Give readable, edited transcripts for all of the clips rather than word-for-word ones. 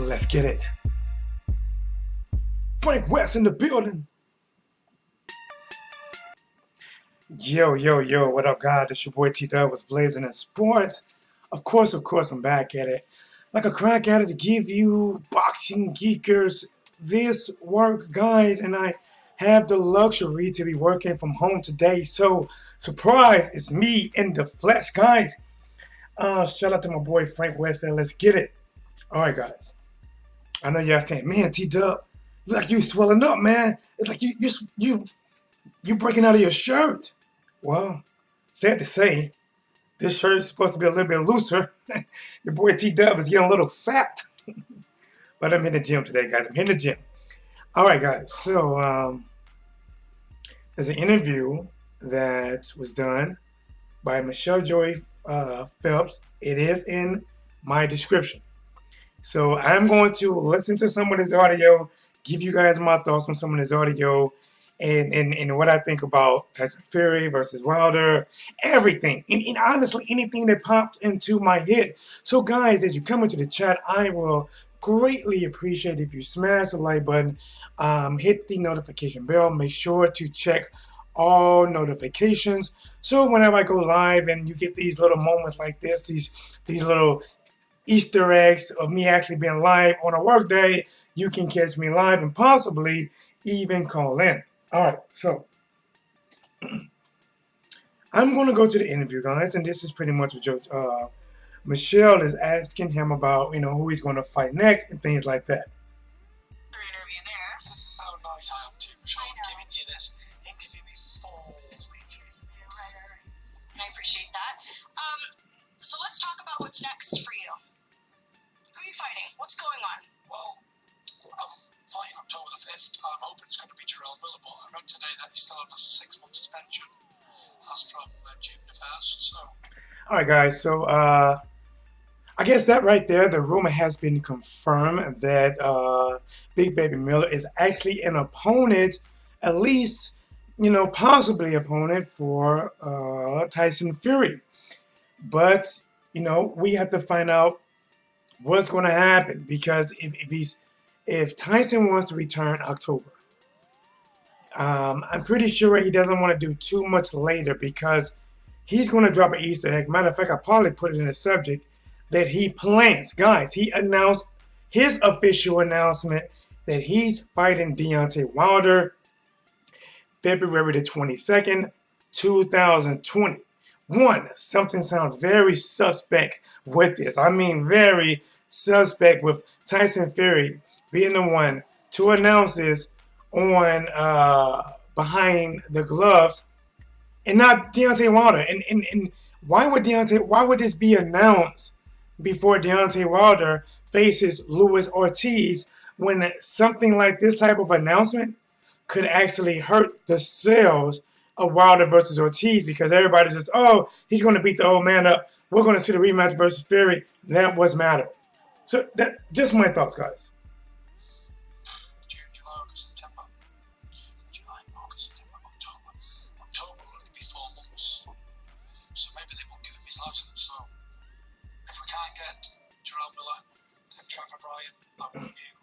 Let's get it. Frank West in the building. Yo, yo, yo, what up, guys? It's your boy T-Dub was Blazing in Sports. Of course, I'm back at it. Like a crack at it to give you boxing geekers this work, guys, and I have the luxury to be working from home today. So, surprise, it's me in the flesh, guys. Shout out to my boy Frank West and let's get it. All right, guys. I know y'all saying, man, T-Dub, it's like you swelling up, man. It's like you breaking out of your shirt. Well, sad to say, this shirt is supposed to be a little bit looser. Your boy T-Dub is getting a little fat. But I'm in the gym today, guys. I'm in the gym. All right, guys. So there's an interview that was done by Michelle Joy Phelps. It is in my description. So I'm going to listen to some of this audio, give you guys my thoughts on some of this audio, and what I think about Tyson Fury versus Wilder, everything. And honestly, anything that pops into my head. So guys, as you come into the chat, I will greatly appreciate if you smash the like button, hit the notification bell, make sure to check all notifications. So whenever I go live and you get these little moments like this, these little Easter eggs of me actually being live on a work day, you can catch me live and possibly even call in. All right, so I'm going to go to the interview, guys, and this is pretty much what Michelle is asking him about, who he's going to fight next and things like that. Interview there. This is how nice I am too, Michelle. I'm giving you this interview before the interview. Right. I appreciate that. So let's talk about what's next for you. Who are you fighting? What's going on? Well, I'm fighting October the 5th. I'm hoping it's going to be Jarrell Miller, but I read today that he's still on a 6-month suspension. That's from June the 1st. So. All right, guys. So I guess that right there, the rumor has been confirmed that Big Baby Miller is actually an opponent, at least, possibly opponent for Tyson Fury. But, we have to find out what's going to happen because if Tyson wants to return October, I'm pretty sure he doesn't want to do too much later because he's going to drop an Easter egg. Matter of fact, I probably put it in the subject that he plans. Guys, he announced his official announcement that he's fighting Deontay Wilder February the 22nd, 2020. Something sounds very suspect with this. I mean, very suspect with Tyson Fury being the one to announce this on behind the gloves and not Deontay Wilder. And why would this be announced before Deontay Wilder faces Luis Ortiz when something like this type of announcement could actually hurt the sales of Wilder versus Ortiz because everybody's just, he's going to beat the old man up. We're going to see the rematch versus Fury. That was matter. So that just my thoughts, guys. June, July, August, September. July, August, September, October. October will only be 4 months. So maybe they won't give him his license. So if we can't get Jarrell Miller, then Trevor Bryan, I want you.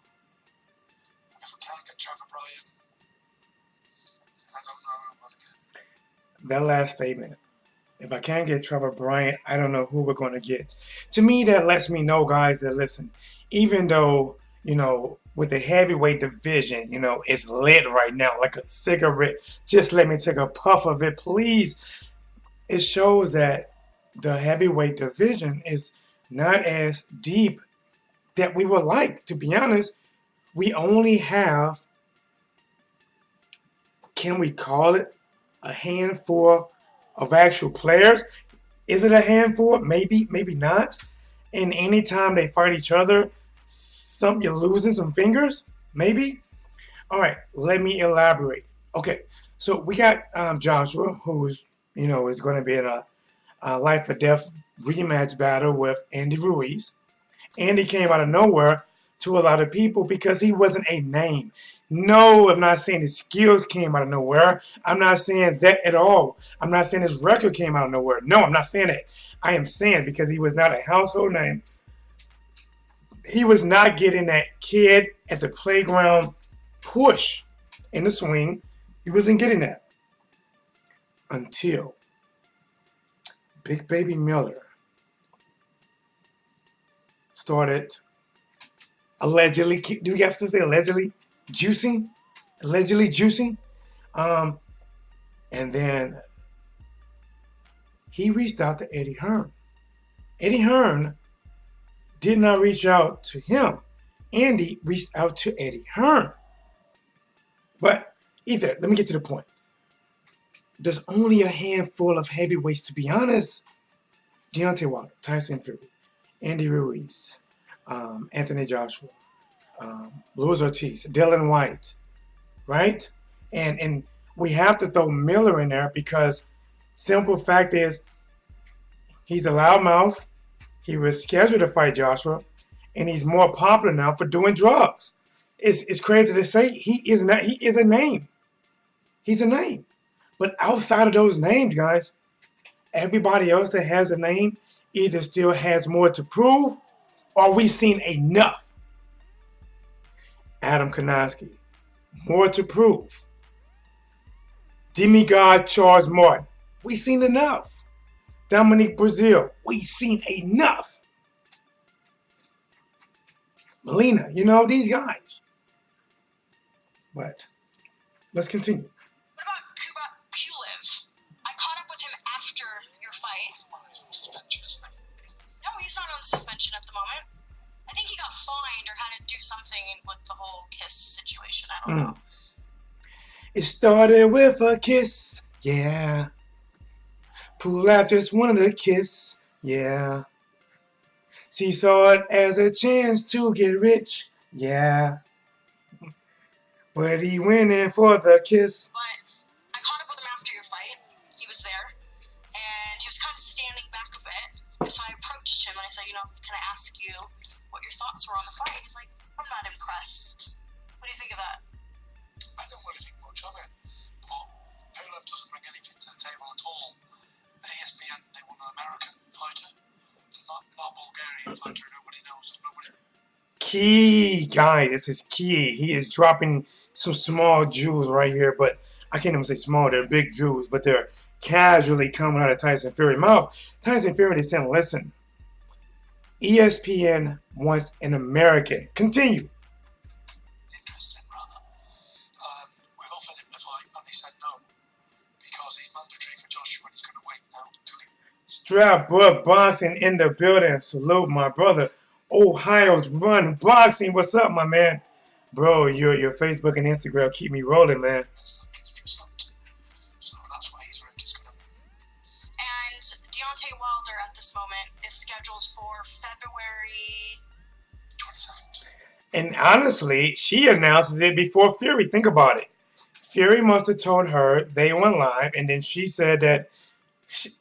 And if we can't get Trevor Bryan, then I don't know who I'm going to get. That last statement. If I can't get Trevor Bryant, I don't know who we're going to get. To me, that lets me know, guys, that listen, even though, with the heavyweight division, it's lit right now like a cigarette. Just let me take a puff of it, please. It shows that the heavyweight division is not as deep that we would like. To be honest, we only have, can we call it a handful of actual players? Is it a handful? Maybe, maybe not. And anytime they fight each other, you're losing some fingers? Maybe? All right, let me elaborate. Okay, so we got Joshua, who's, is going to be in a life or death rematch battle with Andy Ruiz. Andy came out of nowhere to a lot of people because he wasn't a name. No, I'm not saying his skills came out of nowhere. I'm not saying that at all. I'm not saying his record came out of nowhere. No, I'm not saying that. I am saying because he was not a household name, he was not getting that kid at the playground push in the swing. He wasn't getting that until Big Baby Miller started allegedly. Do we have to say allegedly juicing? Allegedly juicing. And then he reached out to Eddie Hearn. Eddie Hearn did not reach out to him. Andy reached out to Eddie Hearn. But either, let me get to the point. There's only a handful of heavyweights, to be honest. Deontay Wilder, Tyson Fury, Andy Ruiz, Anthony Joshua, Luis Ortiz, Dillian Whyte, right? And we have to throw Miller in there because simple fact is he's a loudmouth. He was scheduled to fight Joshua, and he's more popular now for doing drugs. It's crazy to say he is not. He is a name. He's a name. But outside of those names, guys, everybody else that has a name either still has more to prove or we've seen enough. Adam Konoski, more to prove. Demigod Charles Martin, we've seen enough. Dominic Brazil, we've seen enough. Melina, these guys. But let's continue. What about Kuba Pulev? I caught up with him after your fight. Suspension, isn't he? No, he's not on suspension at the moment. I think he got fined or had to do something with the whole kiss situation. I don't know. It started with a kiss, yeah. Pulev just wanted a kiss, yeah. She saw it as a chance to get rich, yeah. But he went in for the kiss. But I caught up with him after your fight. He was there, and he was kind of standing back a bit. And so I approached him and I said, can I ask you what your thoughts were on the fight? He's like, I'm not impressed. What do you think of that? I don't really think much of it. But Pulev doesn't bring anything to the table at all. ESPN, they want an American fighter, not a Bulgarian fighter. Nobody knows. Nobody. Key, guys, this is key. He is dropping some small jewels right here, but I can't even say small. They're big jewels, but they're casually coming out of Tyson Fury's mouth. Tyson Fury is saying, listen, ESPN wants an American. Continue. It's interesting, rather. We've offered him the fight, and he said no, because he's mandatory for Joshua, and he's going to wait now until he... Strapbook Boxing in the building. Salute, my brother. Ohio's Run Boxing. What's up, my man? Bro, your Facebook and Instagram keep me rolling, man. So that's why his route is going to be. And Deontay Wilder at this moment is scheduled for February 22nd. And honestly, she announces it before Fury. Think about it. Fury must have told her they went live, and then she said that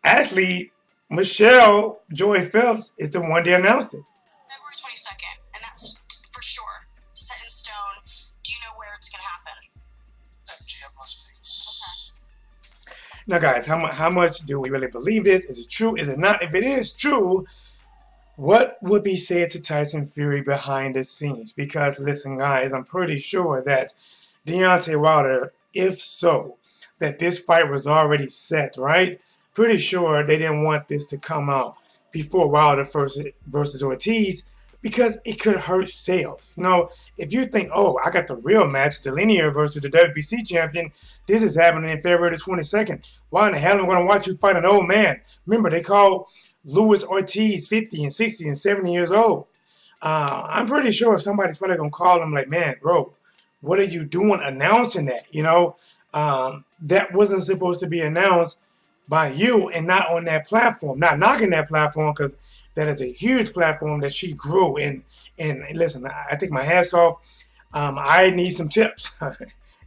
actually Michelle Joy Phelps is the one that announced it. February 22nd, and that's for sure set in stone. Do you know where it's going to happen? MGM Las Vegas. Now, guys, how much do we really believe this? Is it true? Is it not? If it is true, what would be said to Tyson Fury behind the scenes? Because, listen, guys, I'm pretty sure that Deontay Wilder, if so, that this fight was already set, right? Pretty sure they didn't want this to come out before Wilder versus Ortiz because it could hurt sales. If you think, oh, I got the real match, Dillian versus the WBC champion, this is happening in February the 22nd. Why in the hell am I going to watch you fight an old man? Remember, they call Luis Ortiz 50 and 60 and 70 years old. I'm pretty sure if somebody's probably going to call him like, man, bro, what are you doing announcing that? That wasn't supposed to be announced by you and not on that platform. Not knocking that platform because that is a huge platform that she grew in. And listen, I take my hats off. I need some tips.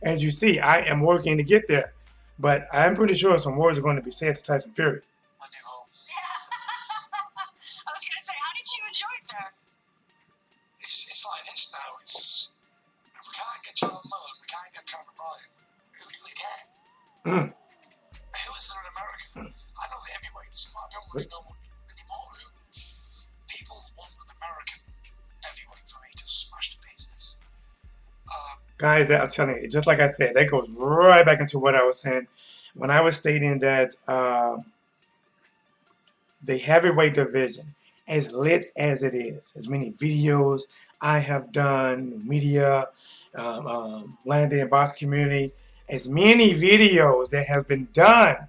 As you see, I am working to get there. But I'm pretty sure some words are going to be said to Tyson Fury. My new home. I was going to say, how did you enjoy it there? It's like this now. If we can't get Charles Mullen, we can't get Trevor Bryan. Who do we get? Who is there in America? I know the heavyweights, but I don't really know anymore. People want an American heavyweight. Guys, I'm telling you, just like I said, that goes right back into what I was saying when I was stating that the heavyweight division, as lit as it is, as many videos I have done, media, land and box community, as many videos that has been done,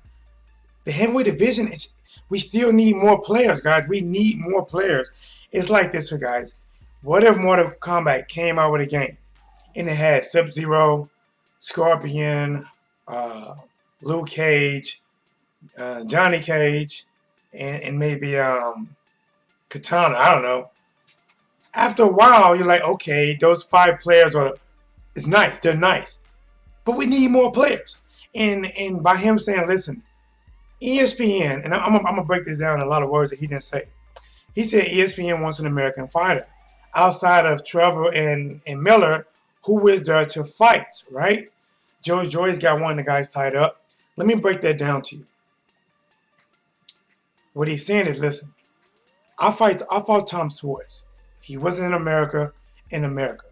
the heavyweight division is. We still need more players, guys. We need more players. It's like this, guys. What if Mortal Kombat came out with a game and it had Sub-Zero, Scorpion, uh, Luke Cage, Johnny Cage, and maybe Katana. I don't know. After a while, you're like, okay, those 5 players are. It's nice. They're nice, but we need more players. And by him saying, listen, ESPN, and I'm gonna break this down in a lot of words that he didn't say. He said ESPN wants an American fighter outside of Trevor and Miller, who is there to fight, right? Joey's got one of the guys tied up. Let me break that down to you. What he's saying is, listen, I fought Tom Swartz. He wasn't in America.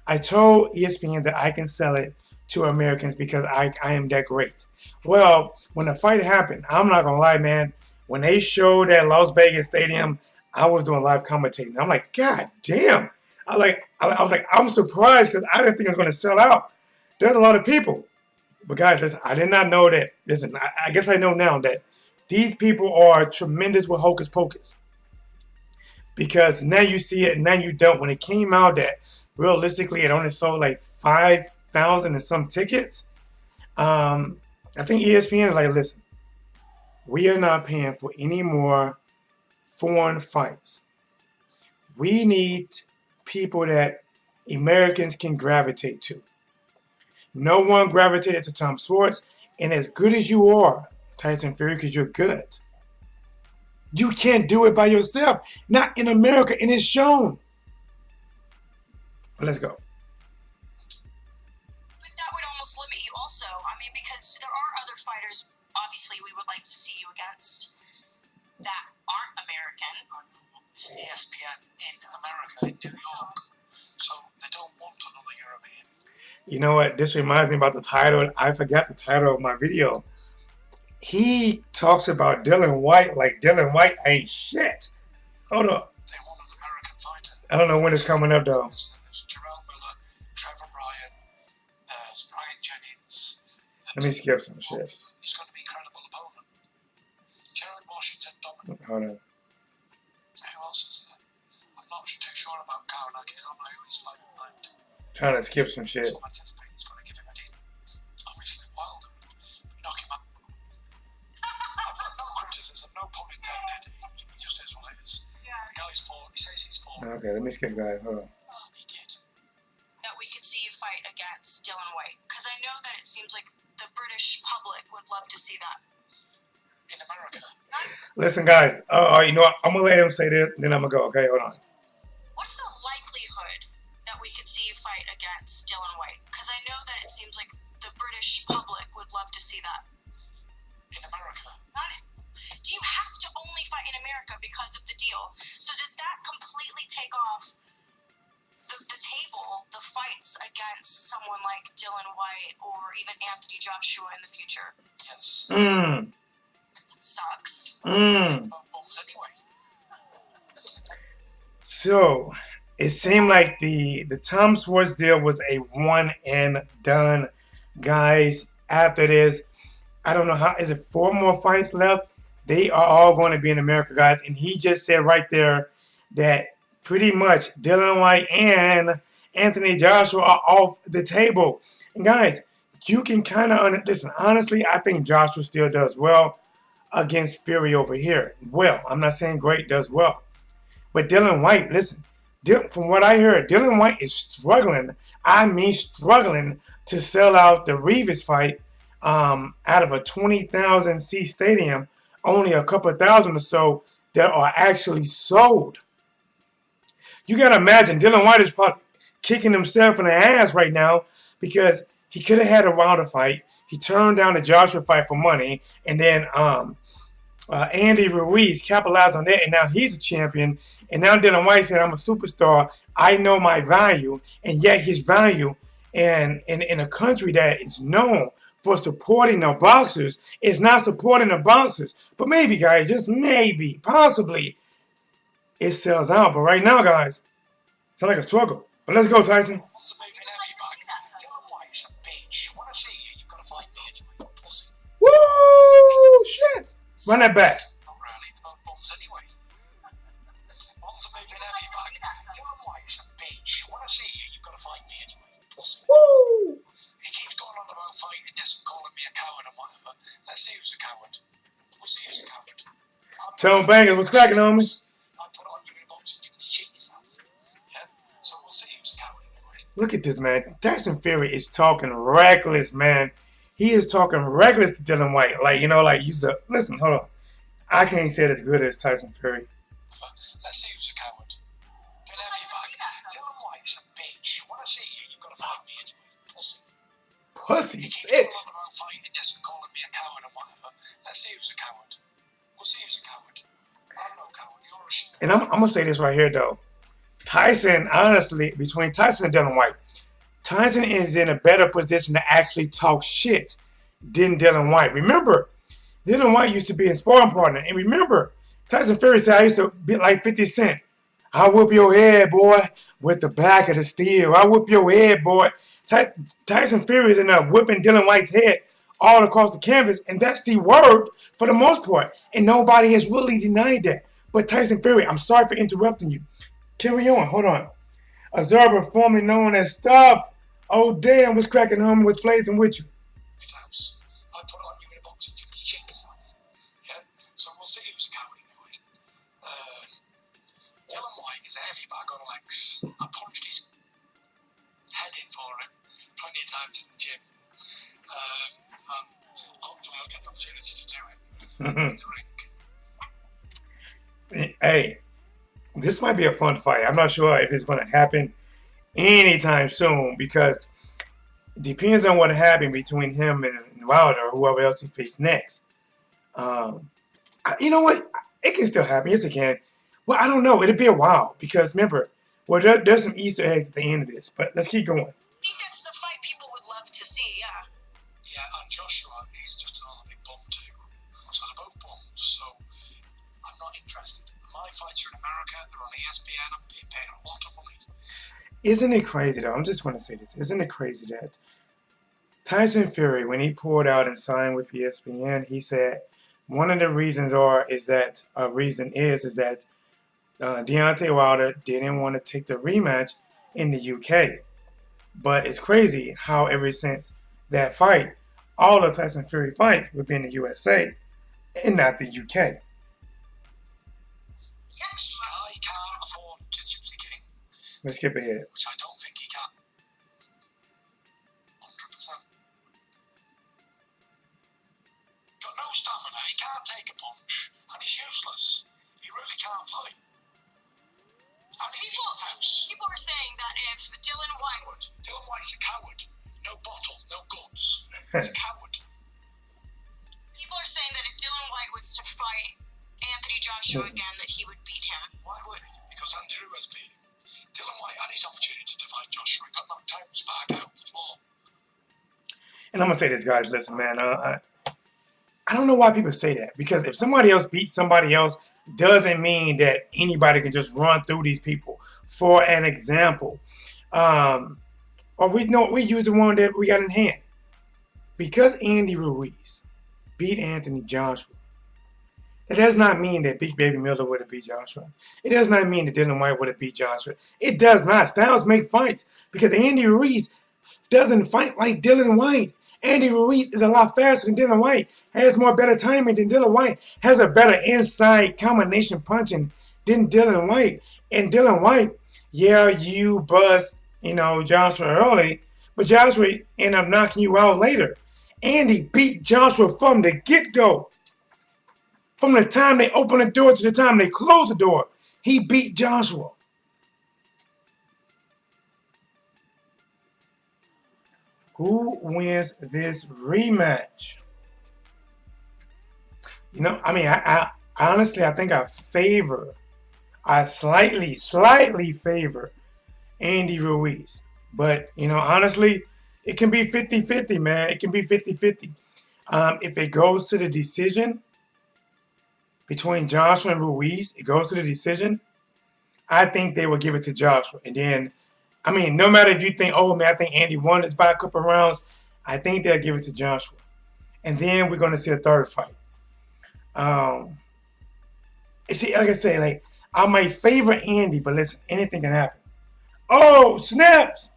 I told ESPN that I can sell it to Americans because I am that great. Well, when the fight happened, I'm not gonna lie, man. When they showed at Las Vegas Stadium, I was doing live commentating. I'm like, God damn! I was like, I'm surprised because I didn't think it was gonna sell out. There's a lot of people, but guys, listen, I did not know that. Listen, I guess I know now that these people are tremendous with hocus pocus. Because now you see it, and now you don't. When it came out that realistically it only sold like 5,000 and some tickets, I think ESPN is like, listen, we are not paying for any more foreign fights. We need people that Americans can gravitate to. No one gravitated to Tom Swartz, and as good as you are, Tyson Fury, because you're good, you can't do it by yourself. Not in America, and it's shown. But let's go. But that would almost limit you also. I mean, because there are other fighters, obviously, we would like to see you against that aren't American. It's ESPN in America, in New York. So they don't want another European. You know what? This reminds me about the title. I forgot the title of my video. He talks about Dillian Whyte like Dillian Whyte ain't shit. Hold up. They want an American fighter. I don't know when it's coming up, though. There's Jarrell Miller, Trevor Bryan, there's Ryan Jennings. Let me skip some shit. He's going to be a credible opponent. Jared Washington, Dominic. Hold on. Who else is there? I'm not too sure about Karanaki. I don't know who he's fighting tonight. Trying to skip some shit. So I'm anticipating he's going to give him a decent. Obviously, Wilder. Knock him out. No criticism, no pun intended. It just is what it is. Yeah. The guy's fought. He says he's fought. Okay, let me skip, guys. Hold on. He did. That we could see you fight against Dillian Whyte. Because I know that it seems like the British public would love to see that. In America. Listen, guys. You know what? I'm going to let him say this, then I'm going to go. Okay, hold on. What's the likelihood that we could see you fight against Dillian Whyte? Because I know that it seems like the British public would love to see that. In America. Do you have to only fight in America because of the deal? So does that completely take off the table, the fights against someone like Dillian Whyte or even Anthony Joshua in the future? Yes. That sucks. No bums anyway. So, it seemed like the Tom Swartz deal was a one and done. Guys, after this, I don't know how, is it 4 more fights left? They are all going to be in America, guys. And he just said right there that pretty much Dillian Whyte and Anthony Joshua are off the table. And guys, you can kind of, listen, honestly, I think Joshua still does well against Fury over here. Well, I'm not saying great, does well. But Dillian Whyte, listen, from what I heard, Dillian Whyte is struggling. I mean struggling to sell out the Revis fight out of a 20,000 seat stadium. Only a couple of thousand or so that are actually sold. You got to imagine Dillian Whyte is probably kicking himself in the ass right now because he could have had a Wilder fight. He turned down the Joshua fight for money, and then Andy Ruiz capitalized on that, and now he's a champion. And now Dillian Whyte said, I'm a superstar. I know my value, and yet his value and in a country that is known for supporting the boxers, is not supporting the boxers. But maybe, guys, just maybe, possibly, it sells out. But right now, guys, it's like a struggle. But let's go, Tyson. What's the moving heavy bag? Dillian Whyte's a bitch. When I see you, you've got to fight me anyway, pussy. Woo! Shit! Run that back. Not really, they're both bums anyway. What's the moving heavy bag? Dillian Whyte's a bitch. When I see you, you've got to fight me anyway, pussy. Woo! He keeps going on about fighting this and calling me a coward and whatever. Let's see who's a coward. We'll see who's a coward. Tone Bangers, what's cracking, homie? I put on you in a box and you cheat yourself. Yeah? So we'll see who's a coward in the ring. Look at this, man. Tyson Fury is talking reckless, man. He is talking reckless to Dillian Whyte. Like, you know, like, listen, hold on. I can't say it as good as Tyson Fury. Let's see who's a coward. Get heavy bag. Dillian Whyte's a bitch. When I see you, you've got to fight me anyway, pussy. Pussy, He keeps bitch. going on about fighting this and calling me a coward and whatever. Let's see who's a coward. We'll see who's a coward. I'm no coward. You're a shit. And I'm going to say this right here, though. Tyson, honestly, between Tyson and Dillian Whyte, Tyson is in a better position to actually talk shit than Dillian Whyte. Remember, Dillian Whyte used to be a sparring partner. And remember, Tyson Fury said, I used to be like 50 Cent. I whoop your head, boy, with the back of the steel. I whoop your head, boy. Tyson Fury is in there whipping Dillian Whyte's head all across the canvas, and that's the word for the most part. And nobody has really denied that. But Tyson Fury, I'm sorry for interrupting you. Carry on. Hold on. Observer, formerly known as Stuff. Oh, damn, what's cracking, homie? What's blazing with you? House. I put on you in a box and you cheat yourself. Yeah? So we'll see who's a coward in the ring. Dillian Whyte is a heavy bag on legs. I punched his head in for him plenty of times in the gym. And hopefully I'll get the opportunity to do it in the ring. Hey, this might be a fun fight. I'm not sure if it's going to happen anytime soon because it depends on what happened between him and Wilder or whoever else he faced next. You know what? It can still happen. Yes, it can. Well, I don't know. It'll be a while because remember, well, there's some Easter eggs at the end of this, but let's keep going. I think that's the fight people would love to see, yeah. Yeah, and Joshua, he's just another big bum too. So they're both bums, so I'm not interested. My fights are in America, they're on ESPN, I'm being paid a lot of money. Isn't it crazy, though? I'm just going to say this. Isn't it crazy that Tyson Fury, when he pulled out and signed with ESPN, he said one of the reasons is that Deontay Wilder didn't want to take the rematch in the UK. But it's crazy how ever since that fight, all of Tyson Fury fights would be in the USA and not the UK. Yes, I can't afford to Gypsy King, Let's skip ahead. which I don't think he can. 100%. Got no stamina, he can't take a punch, and he's useless. He really can't fight. And he's house. People are saying that if Dillian Whyte... Dillian Whyte's a coward. No bottle, no guts. He's a coward. People are saying that if Dillian Whyte was to fight Anthony Joshua again, that he would beat him. Why would he? Because Andy Ruiz beat him. Dillian Whyte had his opportunity to fight Joshua and got knocked out and sparked out the floor. And I'm going to say this, guys. Listen, man. I don't know why people say that. Because if somebody else beats somebody else, doesn't mean that anybody can just run through these people. For an example, or we use the one that we got in hand. Because Andy Ruiz beat Anthony Joshua, that does not mean that Big Baby Miller would have beat Joshua. It does not mean that Dillian Whyte would have beat Joshua. It does not. Styles make fights because Andy Ruiz doesn't fight like Dillian Whyte. Andy Ruiz is a lot faster than Dillian Whyte, has more better timing than Dillian Whyte, has a better inside combination punching than Dillian Whyte. And Dillian Whyte, yeah, you bust, Joshua early, but Joshua ended up knocking you out later. Andy beat Joshua from the get-go. From the time they opened the door to the time they closed the door, he beat Joshua. Who wins this rematch? I honestly, I think I slightly favor Andy Ruiz. But, honestly, it can be 50-50, man. It can be 50-50. If it goes to the decision between Joshua and Ruiz, it goes to the decision, I think they will give it to Joshua. And then, no matter if you think, oh, man, I think Andy won this by a couple of rounds, I think they'll give it to Joshua. And then we're going to see a third fight. See, like I say, I might favor Andy, but listen, anything can happen. Oh, snaps!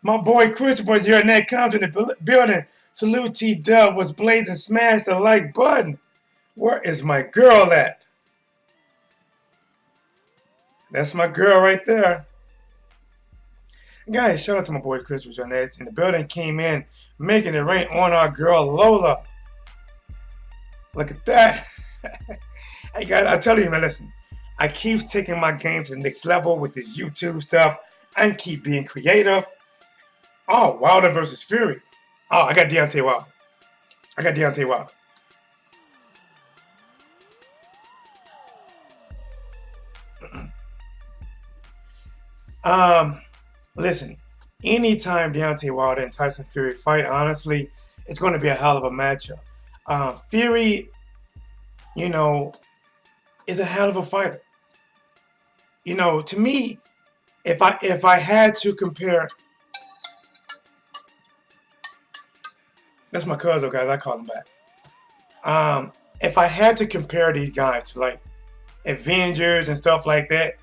My boy Christopher, you're in that comes in the building. Salute T-Dub was blazing, smash the like button. Where is my girl at? That's my girl right there. Guys, shout out to my boy Christopher Jones in the building. Came in, making it rain on our girl Lola. Look at that. Hey guys, I tell you, man, listen. I keep taking my game to the next level with this YouTube stuff. I keep being creative. Oh, Wilder versus Fury. Oh, I got Deontay Wilder. Listen, anytime Deontay Wilder and Tyson Fury fight, honestly, it's going to be a hell of a matchup. Fury, is a hell of a fighter. To me, if I had to compare, that's my cousin, guys. I call him back. If I had to compare these guys to like Avengers and stuff like that,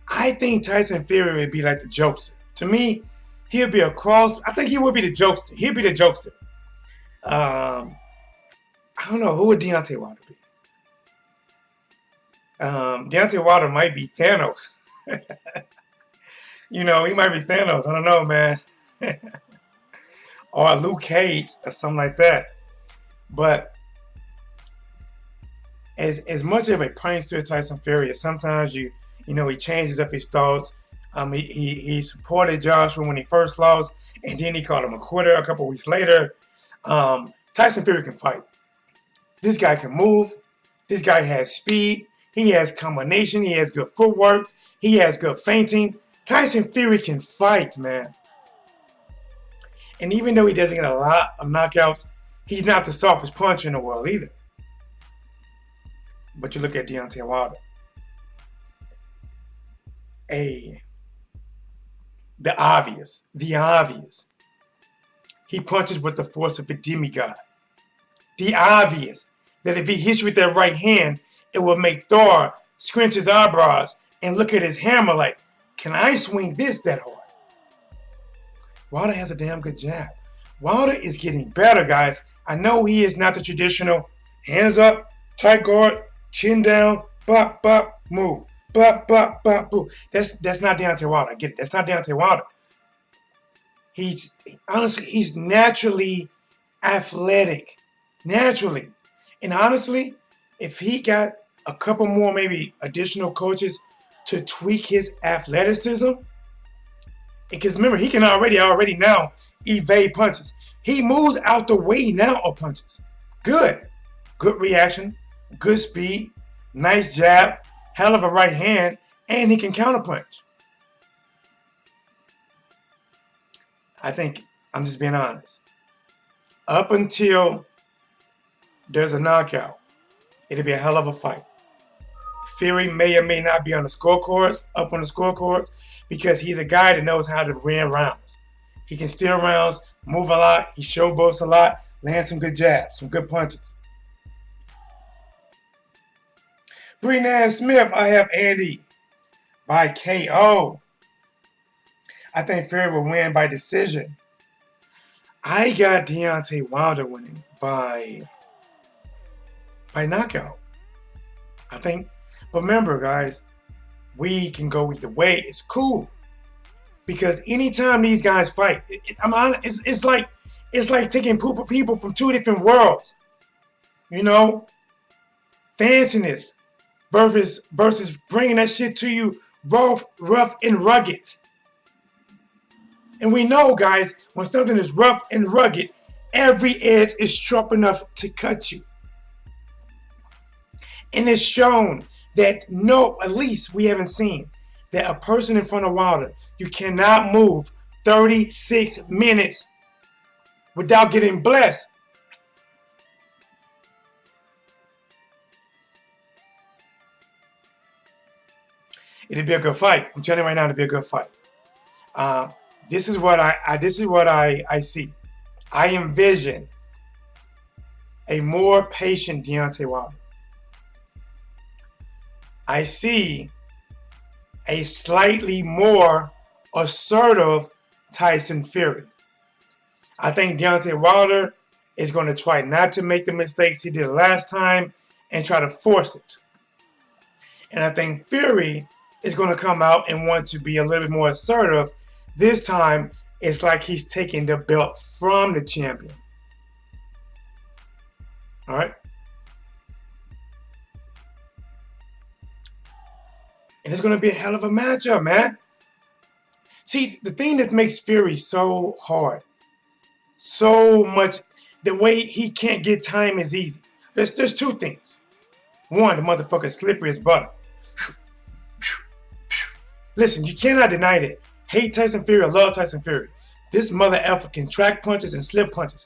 I think Tyson Fury would be like the jokester. To me, he'll be a cross. I think he would be the jokester. He'll be the jokester. I don't know, who would Deontay Wilder be? Deontay Wilder might be Thanos. He might be Thanos. I don't know, man. Or Luke Cage or something like that. But as much of a prankster Tyson Fury, sometimes he changes up his thoughts. He supported Joshua when he first lost, and then he called him a quitter a couple weeks later. Tyson Fury can fight. This guy can move. This guy has speed. He has combination. He has good footwork. He has good feinting. Tyson Fury can fight, man. And even though he doesn't get a lot of knockouts, he's not the softest puncher in the world either. But you look at Deontay Wilder. The obvious. He punches with the force of a demigod. The obvious. That if he hits you with that right hand, it will make Thor scrunch his eyebrows and look at his hammer like, can I swing this that hard? Wilder has a damn good jab. Wilder is getting better, guys. I know he is not the traditional hands up, tight guard, chin down, bop, bop, move. Bop, bop, bop, boo. That's not Deontay Wilder. I get it. That's not Deontay Wilder. He's naturally athletic. Naturally. And honestly, if he got a couple more maybe additional coaches to tweak his athleticism, because remember, he can already now evade punches. He moves out the way now of punches. Good reaction, good speed, nice jab, hell of a right hand, and he can counterpunch. I think, I'm just being honest, up until there's a knockout, it'll be a hell of a fight. Fury may or may not be on the scorecards, because he's a guy that knows how to win rounds. He can steal rounds, move a lot, he showboats a lot, land some good jabs, some good punches. Brennan Smith, I have Andy by KO. I think Fury will win by decision. I got Deontay Wilder winning by knockout. I think. But remember, guys, we can go either way. It's cool. Because anytime these guys fight, it's like taking people from two different worlds. Fanciness versus bringing that shit to you rough and rugged. And we know, guys, when something is rough and rugged, every edge is sharp enough to cut you. And it's shown that at least we haven't seen that a person in front of Wilder, you cannot move 36 minutes without getting blessed. It'd be a good fight. I'm telling you right now, it'd be a good fight. This is what I see. I envision a more patient Deontay Wilder. I see a slightly more assertive Tyson Fury. I think Deontay Wilder is going to try not to make the mistakes he did last time and try to force it. And I think Fury is going to come out and want to be a little bit more assertive. This time, it's like he's taking the belt from the champion. All right? And it's going to be a hell of a matchup, man. See, the thing that makes Fury so hard, so much, the way he can't get time is easy. There's two things. One, the motherfucker's slippery as butter. Listen, you cannot deny that. Hate Tyson Fury, I love Tyson Fury. This mother effer can track punches and slip punches.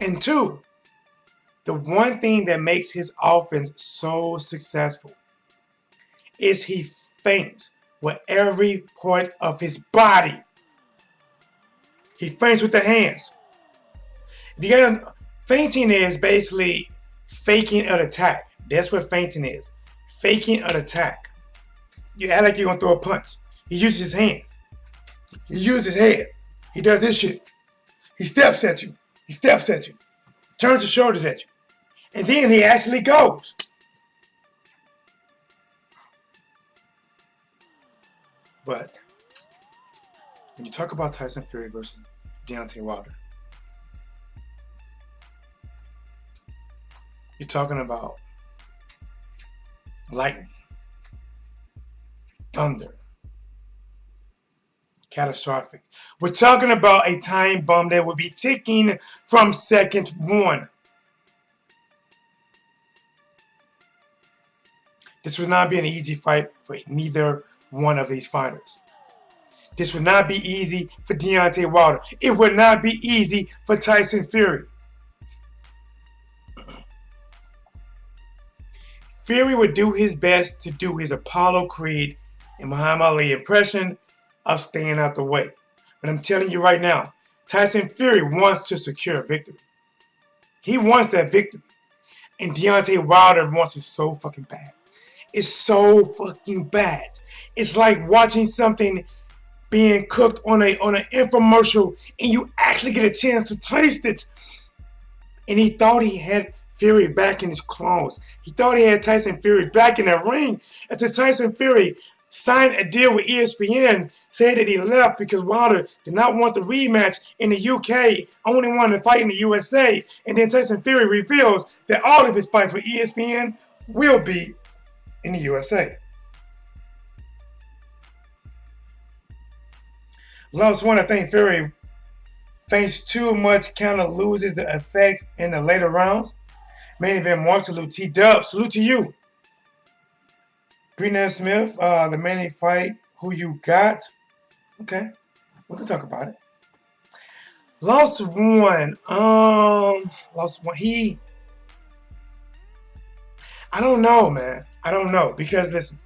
And two, the one thing that makes his offense so successful is he feints with every part of his body. He feints with the hands. If you got feinting is basically faking an attack. That's what feinting is. Faking an attack. You act like you're gonna throw a punch. He uses his hands. He uses his head. He does this shit. He steps at you. He steps at you. Turns his shoulders at you. And then he actually goes. But when you talk about Tyson Fury versus Deontay Wilder, you're talking about lightning, thunder, catastrophic. We're talking about a time bomb that will be ticking from second one. This would not be an easy fight for neither one of these fighters. This would not be easy for Deontay Wilder. It would not be easy for Tyson Fury. Fury would do his best to do his Apollo Creed and Muhammad Ali impression of staying out the way. But I'm telling you right now, Tyson Fury wants to secure victory. He wants that victory. And Deontay Wilder wants it so fucking bad. It's so fucking bad. It's like watching something being cooked on an infomercial and you actually get a chance to taste it. And he thought he had Fury back in his claws. He thought he had Tyson Fury back in the ring until Tyson Fury signed a deal with ESPN, said that he left because Wilder did not want the rematch in the UK, only wanted to fight in the USA. And then Tyson Fury reveals that all of his fights with ESPN will be in the USA. Last one, I think Fury faced too much, kind of loses the effects in the later rounds. Main event Mark, salute T-Dub, salute to you. Breanna Smith, the main fight, who you got? Okay, we can talk about it. Lost one. I don't know, man. I don't know. Because listen,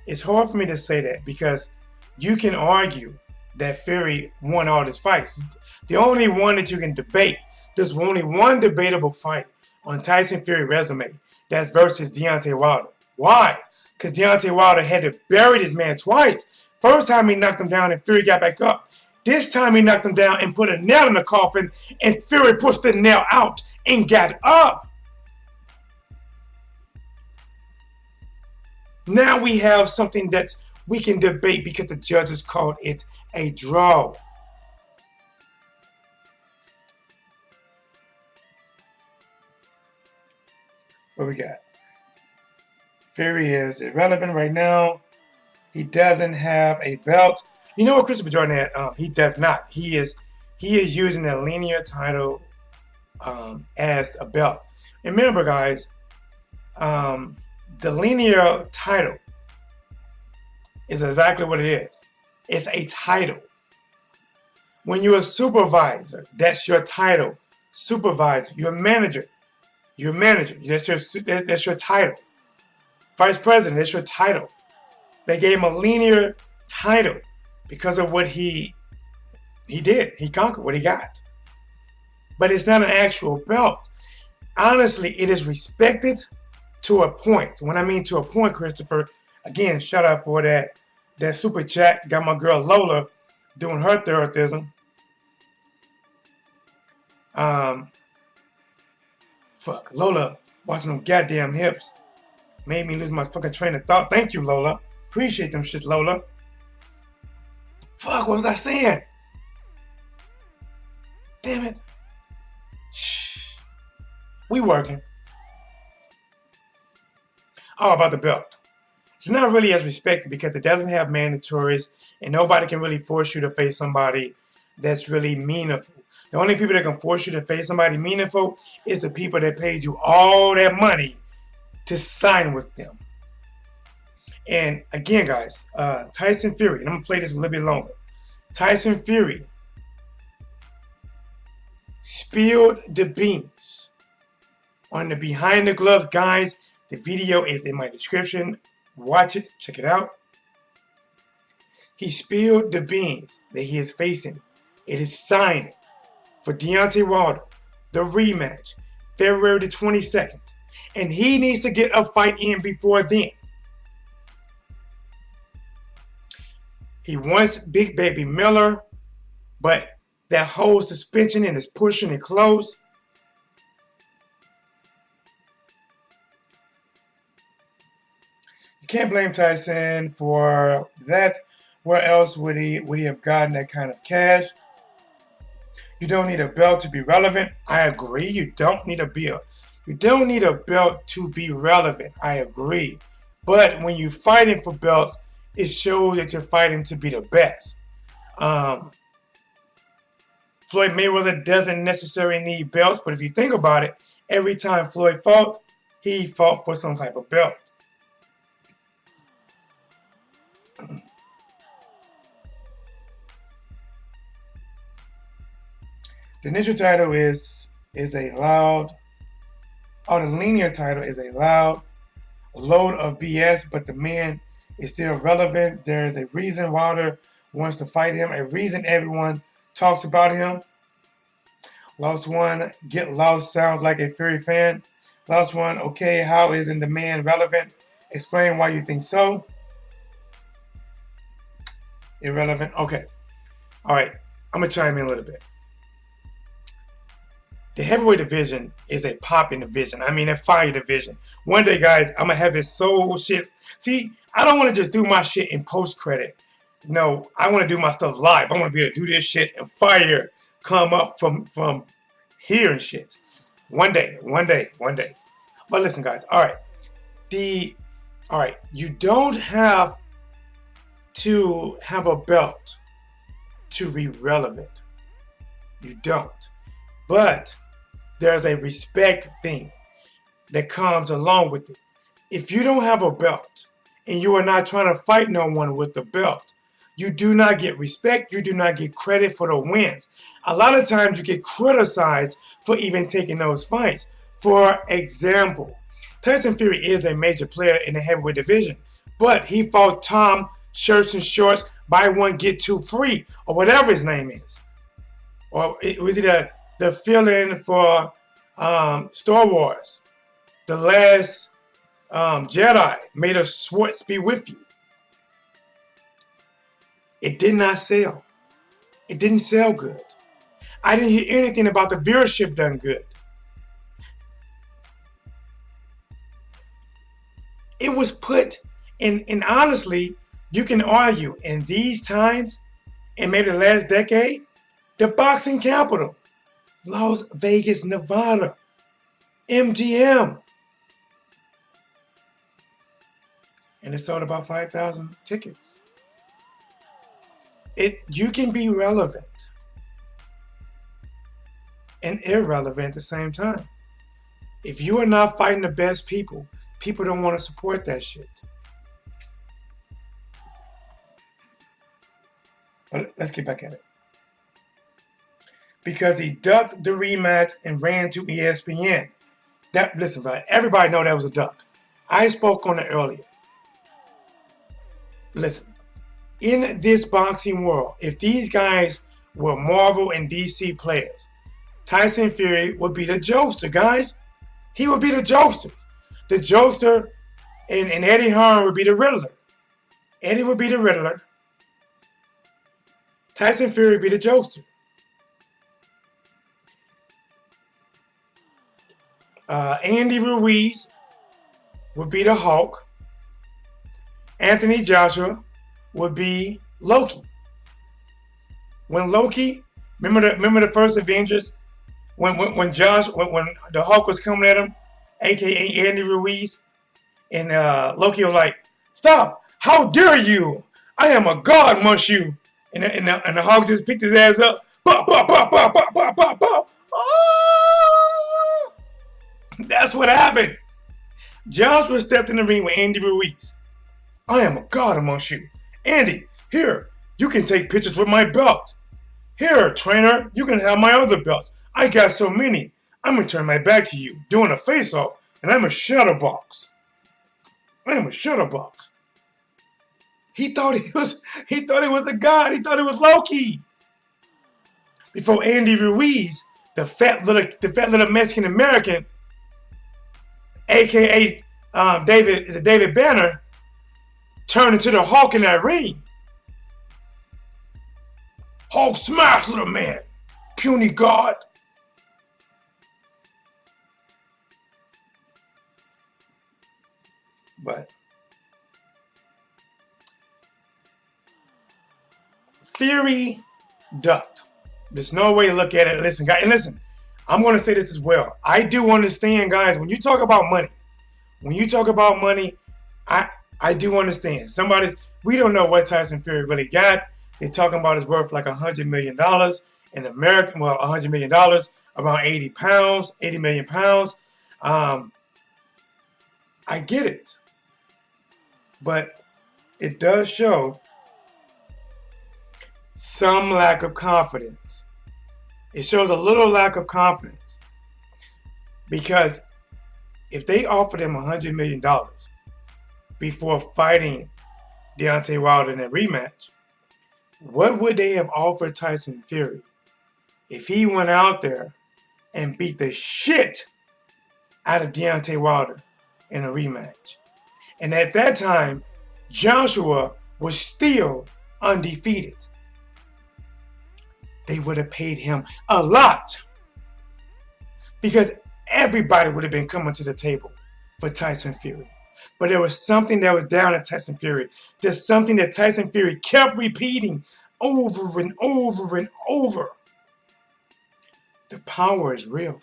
it's hard for me to say that because you can argue that Fury won all his fights. The only one that you can debate, there's only one debatable fight on Tyson Fury resume. That's versus Deontay Wilder. Why? Because Deontay Wilder had to bury this man twice. First time he knocked him down and Fury got back up. This time he knocked him down and put a nail in the coffin and Fury pushed the nail out and got up. Now we have something that we can debate because the judges called it a draw. What we got? Fury is irrelevant right now. He doesn't have a belt. You know what Christopher Jordan had? He does not. He is using the linear title as a belt. And remember, guys, The linear title is exactly what it is. It's a title. When you're a supervisor, that's your title. Supervisor, you're a manager. You're a manager. That's your title. Vice president, that's your title. They gave him a linear title because of what he did. He conquered what he got. But it's not an actual belt. Honestly, it is respected to a point. When I mean to a point, Christopher, again, shout out for that super chat. Got my girl Lola doing her therapism. Fuck, Lola watching them goddamn hips made me lose my fucking train of thought. Thank you, Lola. Appreciate them shit, Lola. Fuck, what was I saying? Damn it. Shh. We working. Oh, about the belt. It's not really as respected because it doesn't have mandatories and nobody can really force you to face somebody that's really meaningful. The only people that can force you to face somebody meaningful is the people that paid you all that money to sign with them. And again, guys, Tyson Fury, and I'm going to play this a little bit longer. Tyson Fury spilled the beans on the behind the gloves. Guys, the video is in my description. Watch it. Check it out. He spilled the beans that he is facing. It is signed for Deontay Wilder, the rematch, February the 22nd. And he needs to get a fight in before then. He wants Big Baby Miller, but that whole suspension and is pushing it close. You can't blame Tyson for that. Where else would he have gotten that kind of cash? You don't need a belt to be relevant. I agree. You don't need a belt. You don't need a belt to be relevant. I agree. But when you're fighting for belts, it shows that you're fighting to be the best. Floyd Mayweather doesn't necessarily need belts, but if you think about it, every time Floyd fought, he fought for some type of belt. The initial title is a loud, the linear title is a loud load of BS, but the man is still relevant. There is a reason Wilder wants to fight him, a reason everyone talks about him. Lost one, get lost sounds like a Fury fan. Lost one, okay, how isn't the man relevant? Explain why you think so. Irrelevant, okay. All right, I'm going to chime in a little bit. The heavyweight division is a popping division. I mean, a fire division. One day, guys, I'm going to have his soul shit. See, I don't want to just do my shit in post-credit. No, I want to do my stuff live. I want to be able to do this shit and fire come up from here and shit. One day. But listen, guys, all right. You don't have to have a belt to be relevant. You don't. But there's a respect thing that comes along with it. If you don't have a belt and you are not trying to fight no one with the belt, you do not get respect. You do not get credit for the wins. A lot of times you get criticized for even taking those fights. For example, Tyson Fury is a major player in the heavyweight division, but he fought Tom Shirts and Shorts, buy one, get two free, or whatever his name is. Or was it the fill-in for Star Wars? The Last Jedi, May the Swords be with you. It did not sell. It didn't sell good. I didn't hear anything about the viewership done good. It was put in, and honestly, you can argue in these times, and maybe the last decade, the boxing capital, Las Vegas, Nevada, MGM. And it sold about 5,000 tickets. You can be relevant and irrelevant at the same time. If you are not fighting the best people, people don't want to support that shit. But let's get back at it. Because he ducked the rematch and ran to ESPN. Listen, right? Everybody know that was a duck. I spoke on it earlier. Listen, in this boxing world, if these guys were Marvel and DC players, Tyson Fury would be the jokester, guys. He would be the jokester. The jokester and Eddie Hearn would be the Riddler. Eddie would be the Riddler. Tyson Fury would be the jokester. Andy Ruiz would be the Hulk. Anthony Joshua would be Loki. When Loki, remember the first Avengers, when the Hulk was coming at him, aka Andy Ruiz, and Loki was like, "Stop! How dare you! I am a god, must you?" And the Hulk just picked his ass up. Bah, bah, bah, bah, bah, bah, bah, bah. Oh! That's what happened. Joshua stepped in the ring with Andy Ruiz. "I am a god amongst you. Andy, here, you can take pictures with my belt. Here, trainer, you can have my other belt. I got so many. I'm going to turn my back to you, doing a face-off, and I'm a shutterbox. I am a shutterbox." He thought he was a god. He thought it was Loki. Before Andy Ruiz, the fat little Mexican American, aka David Banner, turned into the Hulk in that ring. "Hulk smash, little man, puny god." But Fury ducked. There's no way to look at it. Listen, guys, and listen, I'm going to say this as well. I do understand, guys, when you talk about money, I do understand. We don't know what Tyson Fury really got. They're talking about his worth like $100 million in American, well, $100 million, around 80 million pounds. I get it. But it does show some lack of confidence. It shows a little lack of confidence. Because if they offered him $100 million before fighting Deontay Wilder in a rematch, what would they have offered Tyson Fury if he went out there and beat the shit out of Deontay Wilder in a rematch? And at that time, Joshua was still undefeated. They would have paid him a lot because everybody would have been coming to the table for Tyson Fury. But there was something that was down at Tyson Fury. There's something that Tyson Fury kept repeating over and over and over. The power is real.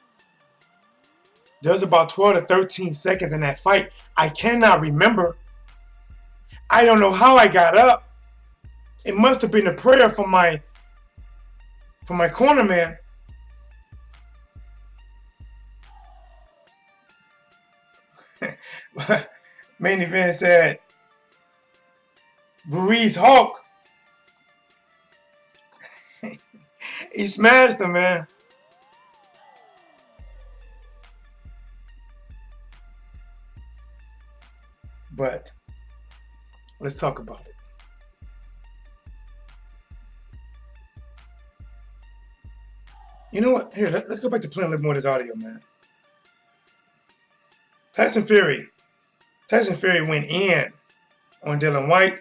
There was about 12 to 13 seconds in that fight. I cannot remember. I don't know how I got up. It must have been a prayer from my corner man. Main event said Ruiz Hulk. He smashed him, man. But let's talk about it. You know what? Here, let's go back to playing a little more of this audio, man. Tyson Fury went in on Dillian Whyte.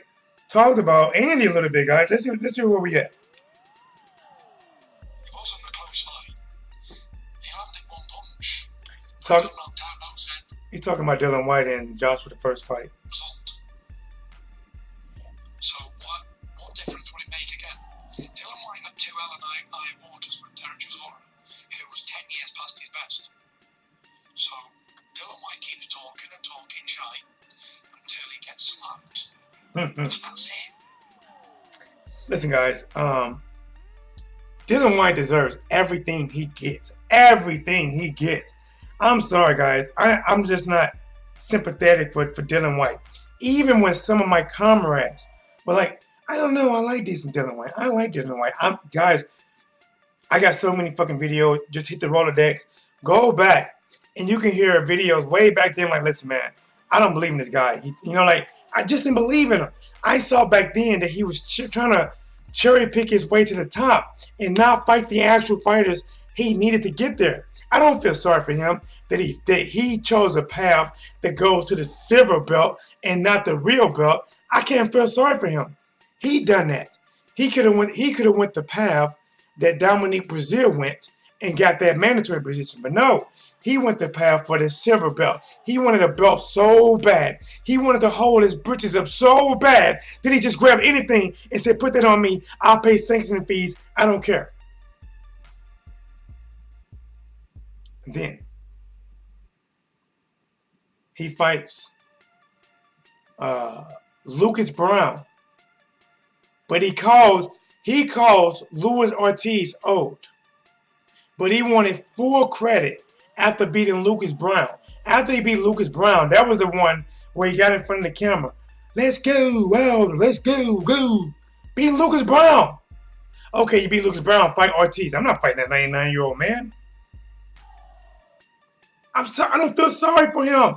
Talked about Andy a little bit, guys. Let's see where we at. It wasn't a close fight. He landed one punch. Got knocked out, that was it. He's talking about Dillian Whyte and Joshua, the first fight. Result. So what difference would it make again? Dillian Whyte had 2 Eye Waters with Derek Chisora, who was 10 years past his best. So Dillian Whyte keeps talking and talking shite until he gets slapped. And that's it. Listen, guys. Dillian Whyte deserves everything he gets. Everything he gets. I'm sorry, guys. I'm just not sympathetic for Dillian Whyte. Even when some of my comrades were like, I don't know, I like decent Dillian Whyte. I like Dillian Whyte. Guys, I got so many fucking videos. Just hit the Rolodex. Go back, and you can hear videos way back then like, listen, man, I don't believe in this guy. Like, I just didn't believe in him. I saw back then that he was trying to cherry pick his way to the top and not fight the actual fighters he needed to get there. I don't feel sorry for him that he chose a path that goes to the silver belt and not the real belt. I can't feel sorry for him. He done that. He could have went the path that Dominique Brazil went and got that mandatory position. But no, he went the path for the silver belt. He wanted a belt so bad. He wanted to hold his britches up so bad that he just grabbed anything and said, put that on me. I'll pay sanction fees. I don't care. And then he fights Lucas Brown. But he calls Luis Ortiz old. But he wanted full credit after beating Lucas Brown. After he beat Lucas Brown, that was the one where he got in front of the camera. Let's go, Wilder, let's go. Beat Lucas Brown. Okay, you beat Lucas Brown, fight Ortiz. I'm not fighting that 99-year-old man. I'm sorry, I don't feel sorry for him.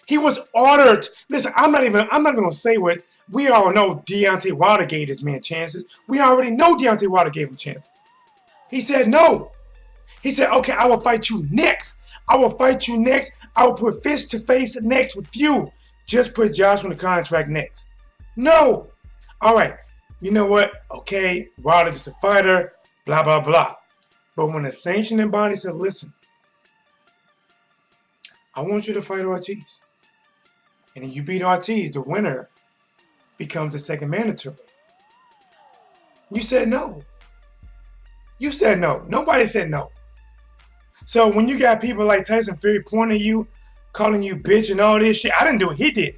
He was ordered. Listen, I'm not even gonna say what we all know. Deontay Wilder gave this man chances. We already know Deontay Wilder gave him chances. He said no. He said, okay, I will fight you next. I will fight you next. I will put face to face next with you. Just put Josh on the contract next. No. All right. You know what? Okay, Wilder's just a fighter. Blah blah blah. But when the sanctioning body said, listen, I want you to fight Ortiz. And if you beat Ortiz, the winner becomes the second mandatory. You said no. You said no. Nobody said no. So when you got people like Tyson Fury pointing at you, calling you bitch and all this shit, I didn't do it. He did.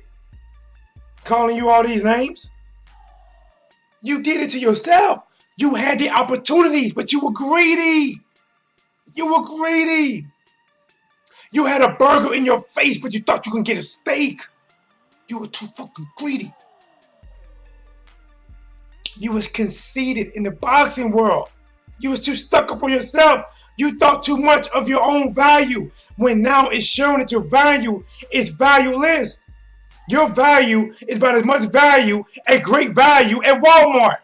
Calling you all these names. You did it to yourself. You had the opportunities, but you were greedy. You were greedy. You had a burger in your face, but you thought you could get a steak. You were too fucking greedy. You was conceited in the boxing world. You was too stuck up on yourself. You thought too much of your own value, when now it's shown that your value is valueless. Your value is about as much value as great value at Walmart.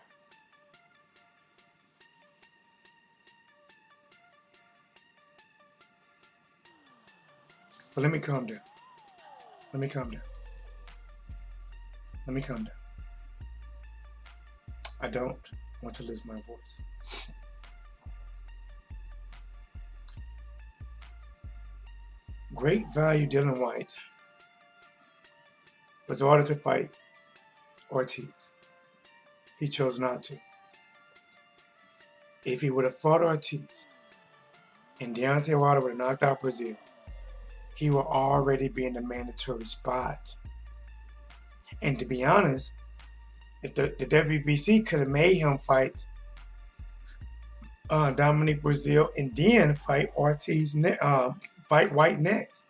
But let me calm down. Let me calm down. I don't want to lose my voice. Great value Dillian Whyte was ordered to fight Ortiz. He chose not to. If he would have fought Ortiz and Deontay Wilder would have knocked out Brazil, he would already be in the mandatory spot. And to be honest, if the WBC could have made him fight Dominique Brazil and then fight fight Whyte next,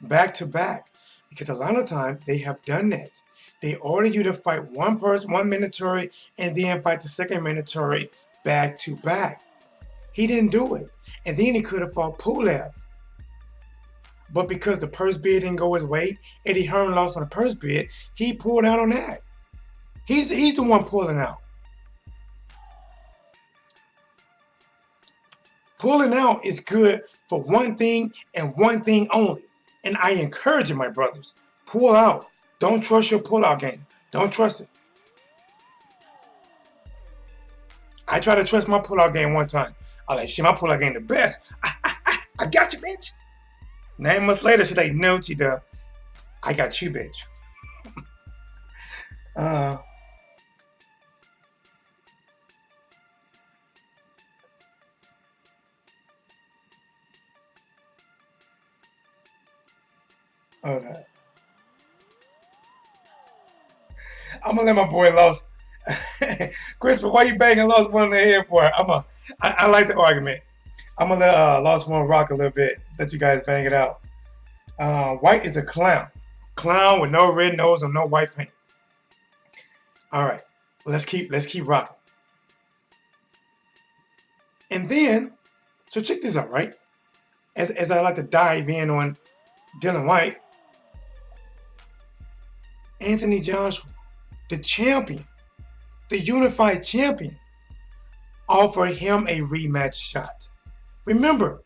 back to back, because a lot of times they have done that. They order you to fight one person, one mandatory, and then fight the second mandatory back to back. He didn't do it, and then he could have fought Pulev. But because the purse bid didn't go his way, Eddie Hearn lost on the purse bid, he pulled out on that. He's the one pulling out. Pulling out is good for one thing and one thing only. And I encourage you, my brothers, pull out. Don't trust your pull-out game. Don't trust it. I tried to trust my pull-out game one time. I was like, shit, my pull-out game the best. I got you, bitch. 9 months later, she's like, no, T-Dub, I got you, bitch. Okay. I'm gonna let my boy Lost. Christopher, why you banging Lost one in the head for? I like the argument. I'm gonna let Lost one rock a little bit. Let you guys bang it out. White is a clown. Clown with no red nose and no white paint. All right, let's keep rocking. And then, so check this out, right? As I like to dive in on Dillian Whyte, Anthony Joshua, the champion, the unified champion, offered him a rematch shot. Remember,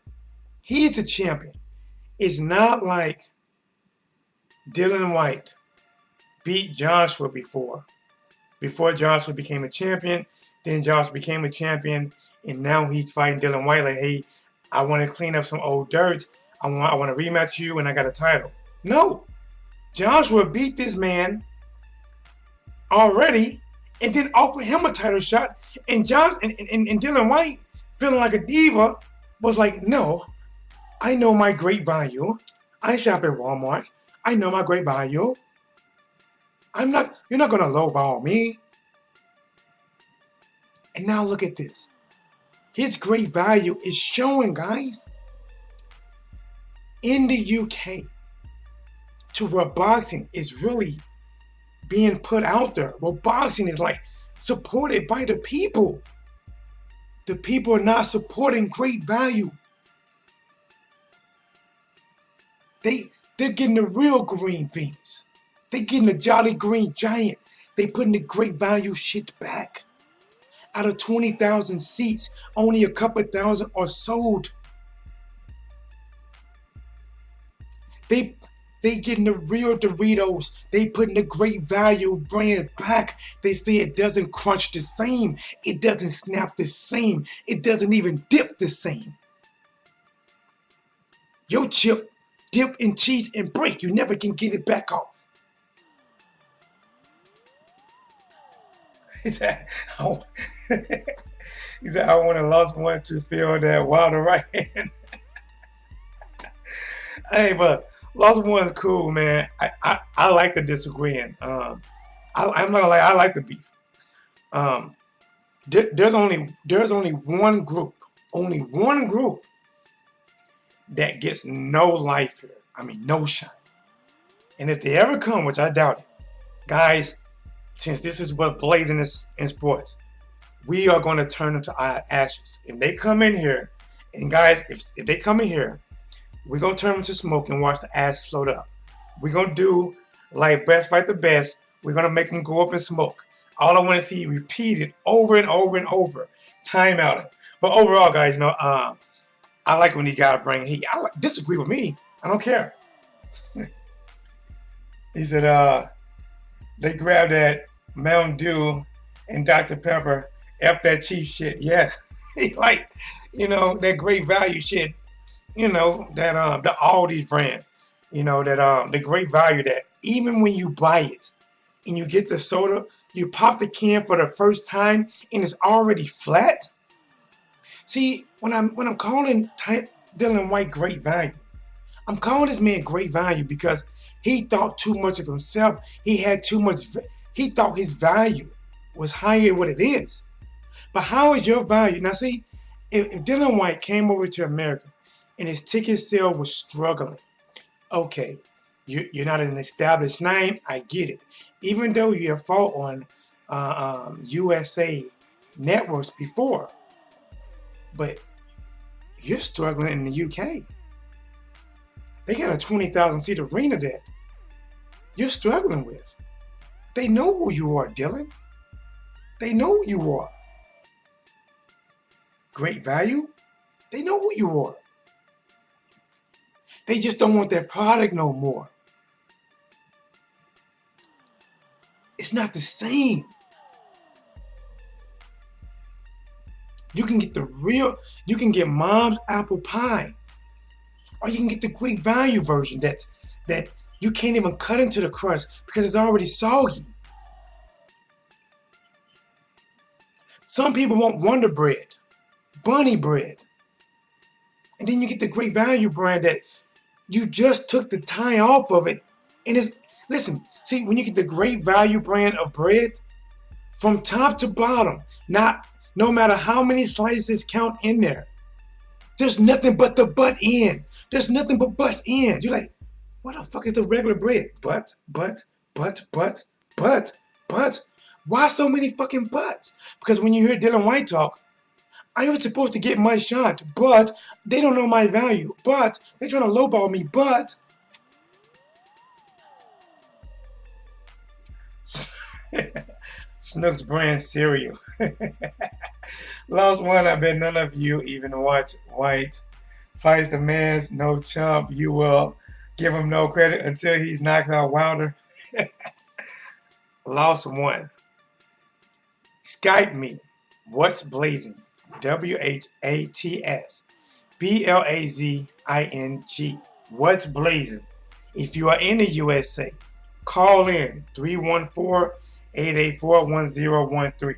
he's the champion. It's not like Dillian Whyte beat Joshua before Joshua became a champion. Then Joshua became a champion, and now he's fighting Dillian Whyte like, hey, I want to clean up some old dirt. I want to rematch you, and I got a title. No, Joshua beat this man already, and then offered him a title shot. And Dillian Whyte, feeling like a diva, was like, no, I know my great value. I shop at Walmart. I know my great value. You're not gonna lowball me. And now look at this. His great value is showing, guys. In the UK, to where boxing is really being put out there. Well, boxing is like supported by the people. The people are not supporting great value. They're getting the real green beans. They're getting the Jolly Green Giant. They putting the great value shit back. Out of 20,000 seats, only a couple thousand are sold. They getting the real Doritos. They putting the great value brand back. They say it doesn't crunch the same. It doesn't snap the same. It doesn't even dip the same. Your chip dip in cheese and break. You never can get it back off. He said, I want to lost one to feel that water right hand. Hey, but lost one is cool, man. I like the disagreeing. I'm not gonna lie, I like the beef. There's only one group that gets no life here. I mean, no shine. And if they ever come, which I doubt it, guys, since this is what blazing is in sports, we are going to turn them to ashes. If they come in here, and guys, if they come in here, we're going to turn them to smoke and watch the ash float up. We're going to do like best fight the best. We're going to make them go up in smoke. All I want to see repeated over and over and over. Time out. But overall, guys, I like when these guys bring heat. Disagree with me. I don't care. He said, they grabbed that Mountain Dew and Dr. Pepper, F that cheap shit. Yes. Like, that great value shit, that the Aldi brand, that the great value that even when you buy it and you get the soda, you pop the can for the first time and it's already flat. See, when I'm calling Dillian Whyte great value, I'm calling this man great value because he thought too much of himself. He thought his value was higher than what it is. But how is your value? Now see, if Dillian Whyte came over to America and his ticket sale was struggling, okay, you're not an established name, I get it. Even though you have fought on USA networks before, but you're struggling in the UK. They got a 20,000 seat arena that you're struggling with. They know who you are, Dylan. They know who you are. Great value. They know who you are. They just don't want that product no more. It's not the same. You can get you can get mom's apple pie. Or you can get the great value version that you can't even cut into the crust because it's already soggy. Some people want Wonder Bread, Bunny Bread. And then you get the great value brand that you just took the tie off of it. And listen, see, when you get the great value brand of bread, from top to bottom, no matter how many slices count in there, there's nothing but the butt end. There's nothing but butt end. You're like, What the fuck is the regular bread? But. Why so many fucking buts? Because when you hear Dillian Whyte talk, I was supposed to get my shot, but they don't know my value. But they're trying to lowball me, but. Snook's brand cereal. Lost one, I bet none of you even watch White. Fights the man's no chump. You will give him no credit until he's knocked out Wilder. Lost one. Skype me. What's blazing? WHATS. BLAZING. What's blazing? If you are in the USA, call in 314-884-1013.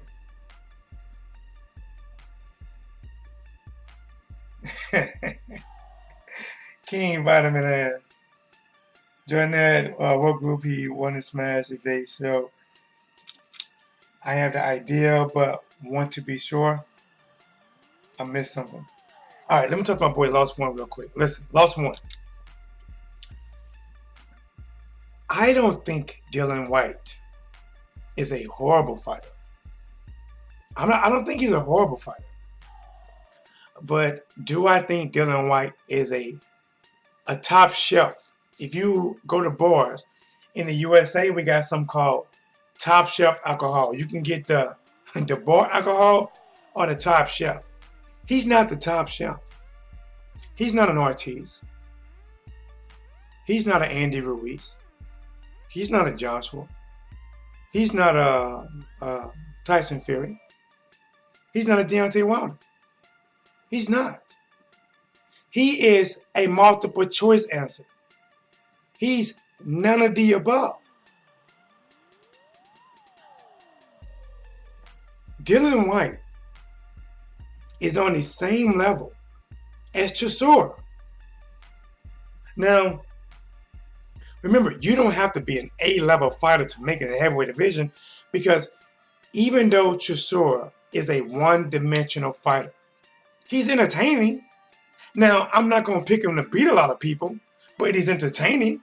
King Vitamin ass. Jornette, what group he want to smash if they show? I have the idea, but want to be sure. I missed something. All right, let me talk to my boy Lost One real quick. Listen, Lost One. I don't think Dillian Whyte is a horrible fighter. I don't think he's a horrible fighter. But do I think Dillian Whyte is a top shelf? If you go to bars in the USA, we got something called top shelf alcohol. You can get the bar alcohol or the top shelf. He's not the top shelf. He's not an Ortiz. He's not an Andy Ruiz. He's not a Joshua. He's not a Tyson Fury. He's not a Deontay Wilder. He's not. He is a multiple choice answer. He's none of the above. Dillian Whyte is on the same level as Chisora. Now, remember, you don't have to be an A-level fighter to make it in the heavyweight division, because even though Chisora is a one-dimensional fighter, he's entertaining. Now, I'm not going to pick him to beat a lot of people, but he's entertaining.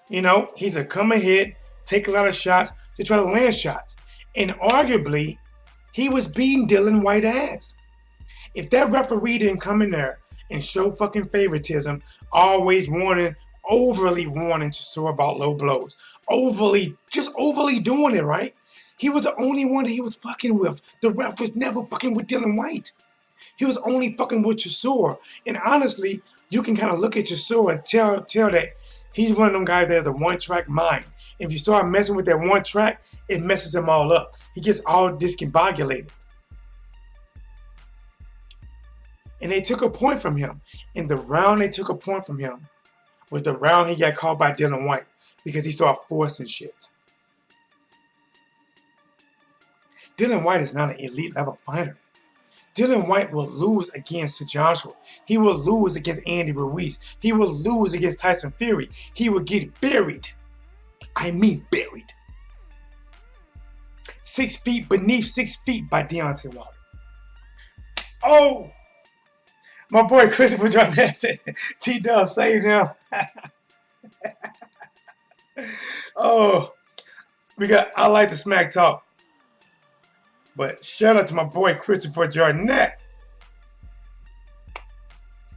You know, he's a come ahead, take a lot of shots to try to land shots. And arguably, he was beating Dillian Whyte ass. If that referee didn't come in there and show fucking favoritism, always overly warning Chisora about low blows, overly doing it, right? He was the only one that he was fucking with. The ref was never fucking with Dillian Whyte. He was only fucking with Chisora. And honestly, you can kind of look at Chisora and tell that he's one of them guys that has a one-track mind. And if you start messing with that one track, it messes him all up. He gets all discombobulated. And they took a point from him. And the round they took a point from him was the round he got caught by Dillian Whyte, because he started forcing shit. Dillian Whyte is not an elite level fighter. Dillian Whyte will lose against Joshua. He will lose against Andy Ruiz. He will lose against Tyson Fury. He will get buried. I mean buried. 6 feet beneath 6 feet by Deontay Wilder. Oh! My boy Christopher Jordan said, T-Dub, save him. Oh, I like the smack talk. But shout out to my boy Christopher Jordanette.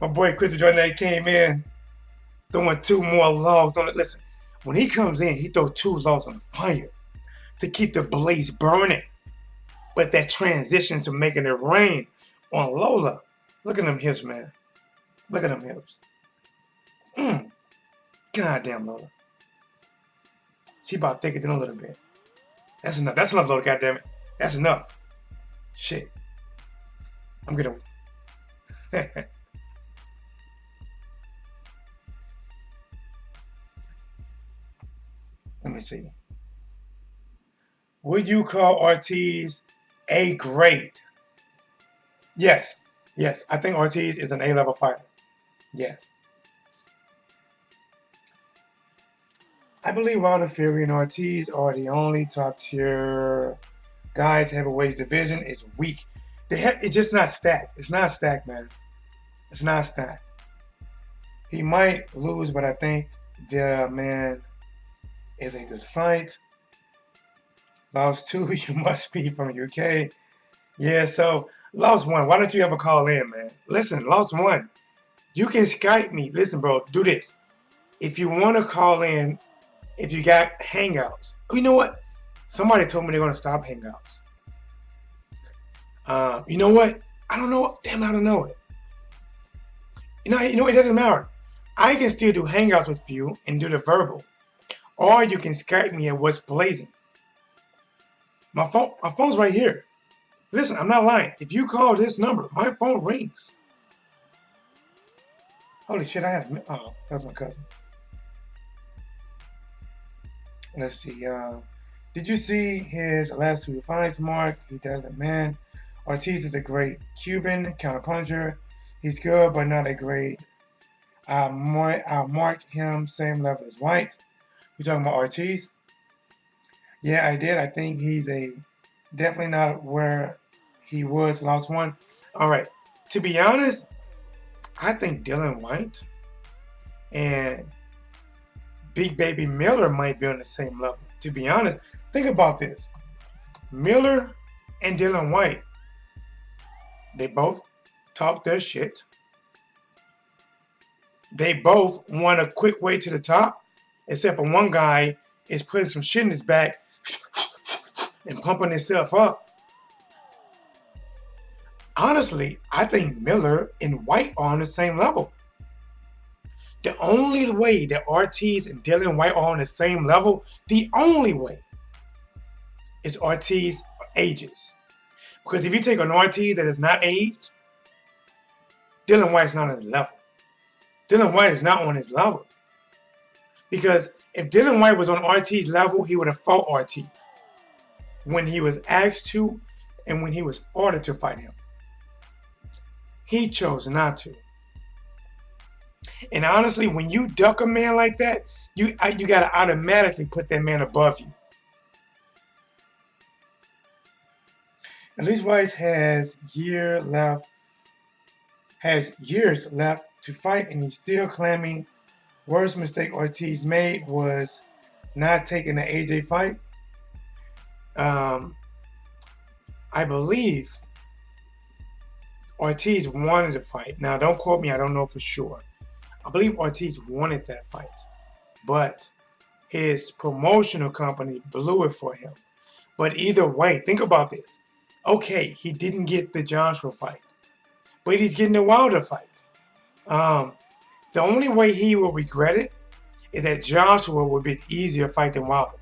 My boy Christopher Jordanette came in throwing 2 more logs on it. Listen, when he comes in, he throws 2 logs on the fire to keep the blaze burning. But that transition to making it rain on Lola. Look at them hips, man. Look at them hips. Goddamn Lola. She about thicker than a little bit. That's enough. That's enough, Lola, goddammit. That's enough. Shit. I'm gonna. Let me see. Would you call Ortiz a grade? Yes. Yes. I think Ortiz is an A-level fighter. Yes. I believe Wilder, Fury, and Ortiz are the only top-tier guys. Heavyweight division is weak. It's just not stacked. It's not stacked, man. It's not stacked. He might lose, but I think The man is a good fight. Lost 2, you must be from UK. Yeah, so Lost 1, why don't you ever call in, man? Listen, Lost 1, you can Skype me. Listen, bro, do this. If you want to call in, if you got Hangouts, you know what? Somebody told me they're going to stop Hangouts. You know what? I don't know. Damn, I don't know it. You know, it doesn't matter. I can still do Hangouts with you and do the verbal. Or you can Skype me at What's Blazing. My phone's right here. Listen, I'm not lying. If you call this number, my phone rings. Holy shit, I had oh, that's my cousin. Let's see. Did you see his last 2 fights, Mark? He doesn't, man. Ortiz is a great Cuban counterpuncher. He's good, but not a great. I'll mark him same level as White. You talking about Ortiz? Yeah, I did. I think he's definitely not where he was Lost 1. All right. To be honest, I think Dillian Whyte and Big Baby Miller might be on the same level. To be honest, think about this. Miller and Dillian Whyte, they both talk their shit. They both want a quick way to the top, except for one guy is putting some shit in his back and pumping himself up. Honestly, I think Miller and Whyte are on the same level. The only way that Ortiz and Dillian Whyte are on the same level, the only way, is Ortiz ages. Because if you take an Ortiz that is not aged, Dillian Whyte's not on his level. Dillian Whyte is not on his level. Because if Dillian Whyte was on Ortiz's level, he would have fought Ortiz when he was asked to and when he was ordered to fight him. He chose not to. And honestly, when you duck a man like that, you got to automatically put that man above you. At least Whyte has years left to fight, and he's still claiming worst mistake Ortiz made was not taking the AJ fight. I believe Ortiz wanted to fight. Now, don't quote me. I don't know for sure. I believe Ortiz wanted that fight, but his promotional company blew it for him. But either way, think about this. Okay, he didn't get the Joshua fight, but he's getting the Wilder fight. The only way he will regret it is that Joshua would be an easier fight than Wilder.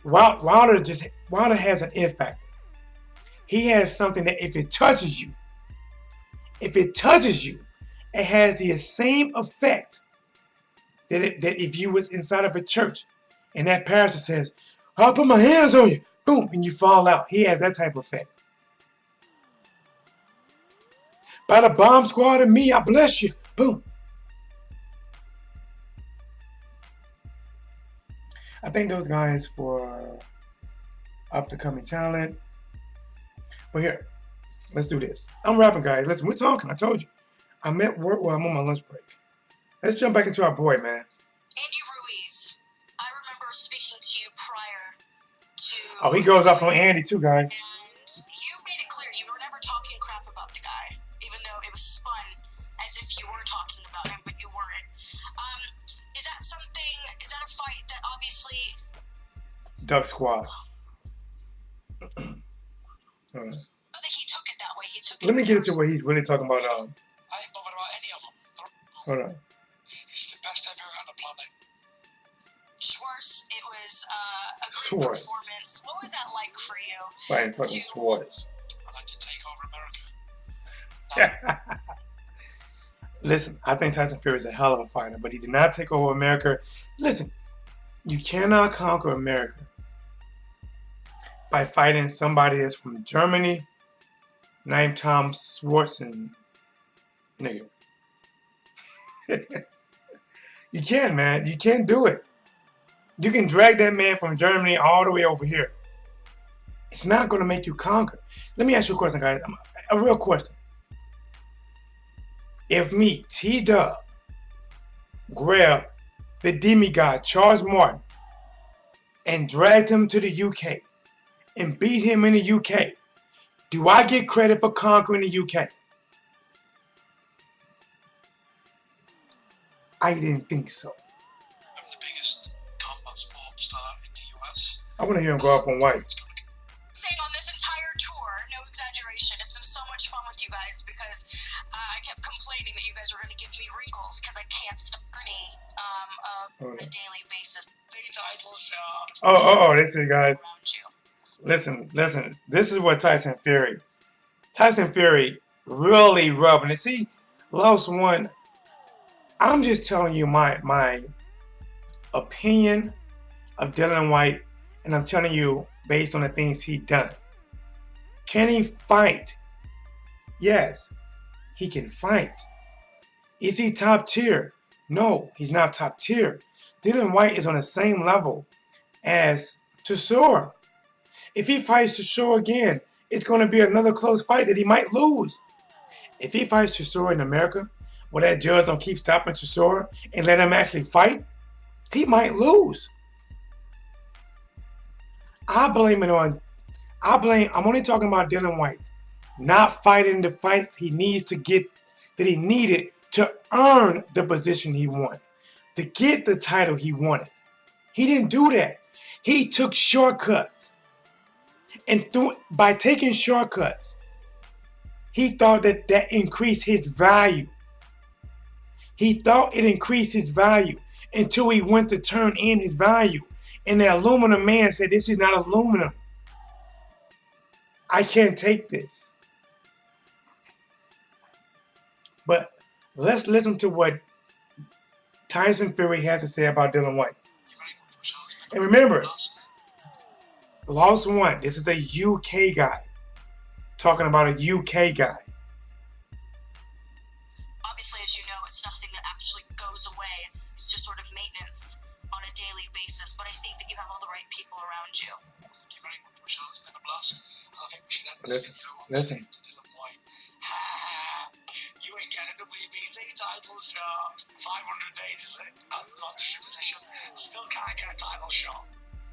Wilder has an it factor. He has something that if it touches you, it has the same effect that if you was inside of a church and that pastor says, I'll put my hands on you, boom, and you fall out. He has that type of effect. By the bomb squad and me, I bless you, boom. I think those guys for up-and-coming talent. But here, let's do this. I'm rapping, guys. Listen, we're talking. I told you. I'm at work. Well, I'm on my lunch break. Let's jump back into our boy, man. Andy Ruiz. I remember speaking to you prior to... Oh, he goes up on Andy too, guys. And you made it clear you were never talking crap about the guy, even though it was spun as if you were talking about him, but you weren't. Is that a fight that obviously... Duck Squad. That he took it that way. He took it. Let me get into what he's really talking about. I ain't bothered about any of them. Hold on. It's the best I've ever had on the planet. Schwartz, it was a great performance. What was that like for you? Fighting fucking Schwartz. I'd like to take over America. Listen, I think Tyson Fury is a hell of a fighter, but he did not take over America. Listen, you cannot conquer America by fighting somebody that's from Germany named Tom Schwarzen. Nigga. You can, man. You can't do it. You can drag that man from Germany all the way over here. It's not going to make you conquer. Let me ask you a question, guys. A real question. If me, T-Dub, grab the demigod, Charles Martin, and dragged him to the UK and beat him in the UK, do I get credit for conquering the UK? I didn't think so. I'm the biggest combat sports star in the US. I want to hear him go off on White. Saying on this entire tour, no exaggeration, it's been so much fun with you guys because I kept complaining that you guys were going to give me wrinkles because I can't stop Ernie on a daily basis. The title shot. Oh, listen, guys. Around you. Listen. This is what Tyson Fury really rubbing it. See, lost one. I'm just telling you my opinion of Dillian Whyte, and I'm telling you based on the things he done. Can he fight? Yes, he can fight. Is he top tier? No, he's not top tier. Dillian Whyte is on the same level as Chisora. If he fights Chisora again, it's going to be another close fight that he might lose. If he fights Chisora in America, where that judge don't keep stopping Chisora and let him actually fight, he might lose. I'm only talking about Dillian Whyte not fighting the fights he needs to get, that he needed to earn the position he wanted, to get the title he wanted. He didn't do that. He took shortcuts. And by taking shortcuts, he thought that increased his value. He thought it increased his value until he went to turn in his value. And the aluminum man said, this is not aluminum. I can't take this. But let's listen to what Tyson Fury has to say about Dillian Whyte. And remember, lost one. This is a UK guy. Talking about a UK guy. Obviously, as you know, it's nothing that actually goes away. It's just sort of maintenance on a daily basis. But I think that you have all the right people around you. Thank you very much, Michelle. It's been a blast. And I think we should end Listen. this video on saying to Dillian Whyte, you ain't getting a WBC title shot. 500 days, is it? I'm not in a position. Still can't get a title shot.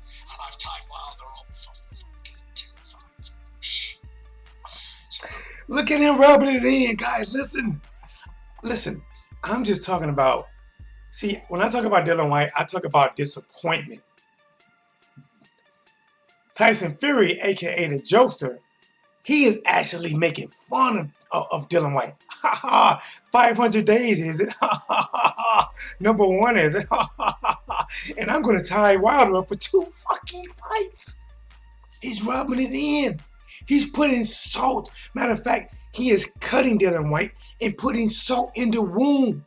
And I've tied Wilder up for fucking 2 fights. Look at him rubbing it in, guys. Listen. I'm just talking about. See, when I talk about Dillian Whyte, I talk about disappointment. Tyson Fury, aka the Jokester, he is actually making fun of Dillian Whyte. 500 days, is it? Number one, is it? And I'm going to tie Wilder up for 2 fucking fights. He's rubbing it in. He's putting salt. Matter of fact, he is cutting Dillian Whyte and putting salt in the wound.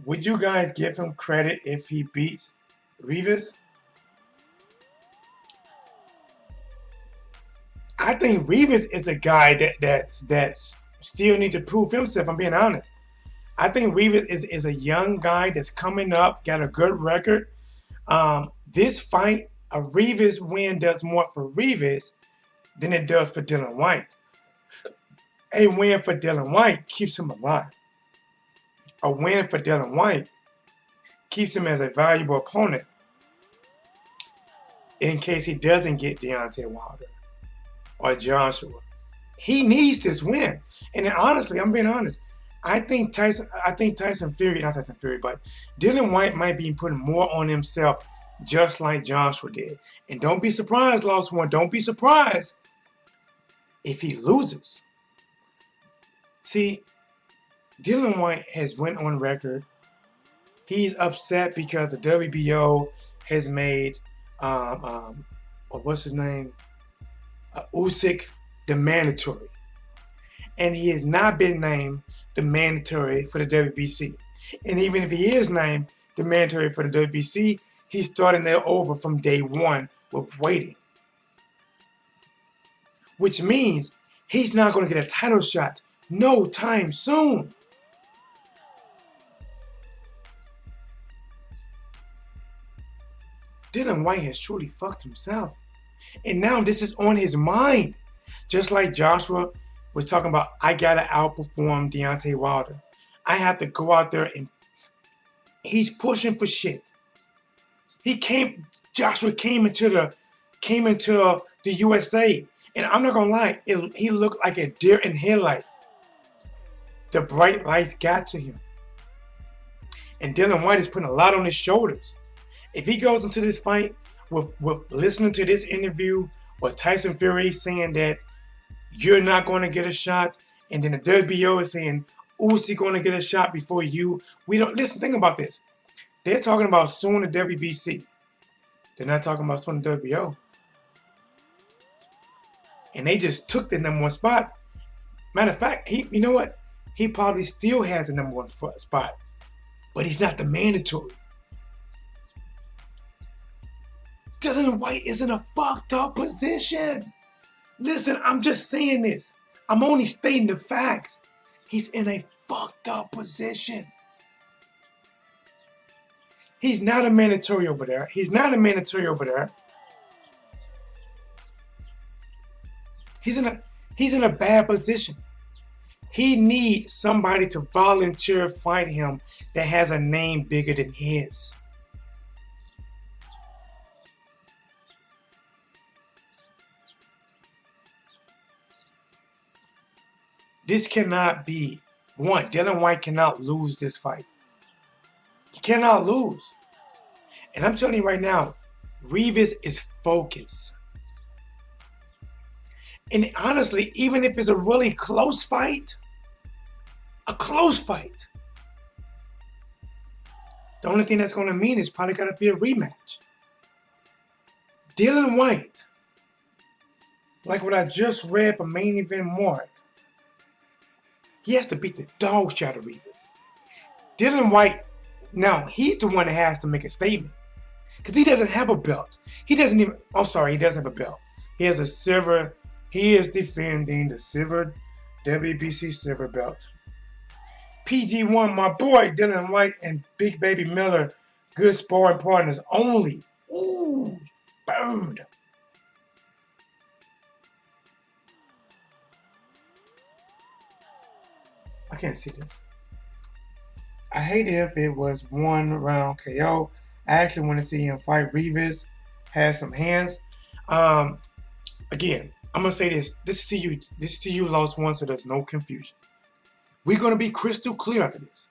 Would you guys give him credit if he beats Rivas? I think Rivas is a guy that still needs to prove himself, I'm being honest. I think Rivas is a young guy that's coming up, got a good record. This fight, a Rivas win does more for Rivas than it does for Dillian Whyte. A win for Dillian Whyte keeps him alive. A win for Dillian Whyte keeps him as a valuable opponent in case he doesn't get Deontay Wilder or Joshua. He needs this win. And then honestly, I'm being honest, I think Tyson Fury, not Tyson Fury, but Dillian Whyte might be putting more on himself just like Joshua did. And don't be surprised, Lost One, don't be surprised if he loses. See, Dillian Whyte has went on record. He's upset because the WBO has made, what's his name? Usyk the mandatory. And he has not been named the mandatory for the WBC. And even if he is named the mandatory for the WBC, he's starting it over from day one with waiting. Which means he's not going to get a title shot no time soon. Dillian Whyte has truly fucked himself. And now this is on his mind. Just like Joshua was talking about, I gotta outperform Deontay Wilder. I have to go out there and he's pushing for shit. Joshua came into the USA, and I'm not gonna lie, he looked like a deer in headlights. The bright lights got to him, and Dillian Whyte is putting a lot on his shoulders. If he goes into this fight with listening to this interview with Tyson Fury saying that you're not going to get a shot, and then the WBO is saying Usyk going to get a shot before you. We don't listen. Think about this. They're talking about suing the WBC. They're not talking about suing the WBO. And they just took the number one spot. Matter of fact, you know what? He probably still has the number one spot, but he's not the mandatory. Dillian Whyte is in a fucked up position. Listen, I'm just saying this. I'm only stating the facts. He's in a fucked up position. He's not a mandatory over there. He's not a mandatory over there. He's in a bad position. He needs somebody to volunteer fight him that has a name bigger than his. This cannot be. One, Dillian Whyte cannot lose this fight. He cannot lose. And I'm telling you right now, Rivas is focused. And honestly, even if it's a really close fight, the only thing that's going to mean is probably got to be a rematch. Dillian Whyte, like what I just read from Main Event Mark, he has to beat the dog shit out of Rivas. Dillian Whyte, now he's the one that has to make a statement. Because he doesn't have a belt. He does have a belt. He has a silver. He is defending the silver WBC silver belt. PG1, my boy Dillian Whyte and Big Baby Miller, good sparring partners only. Ooh, burned. I can't see this. I hate it if it was one round KO. I actually want to see him fight Rivas, has some hands. Again, I'm gonna say this. This is to you, Lost One, so there's no confusion. We're gonna be crystal clear after this.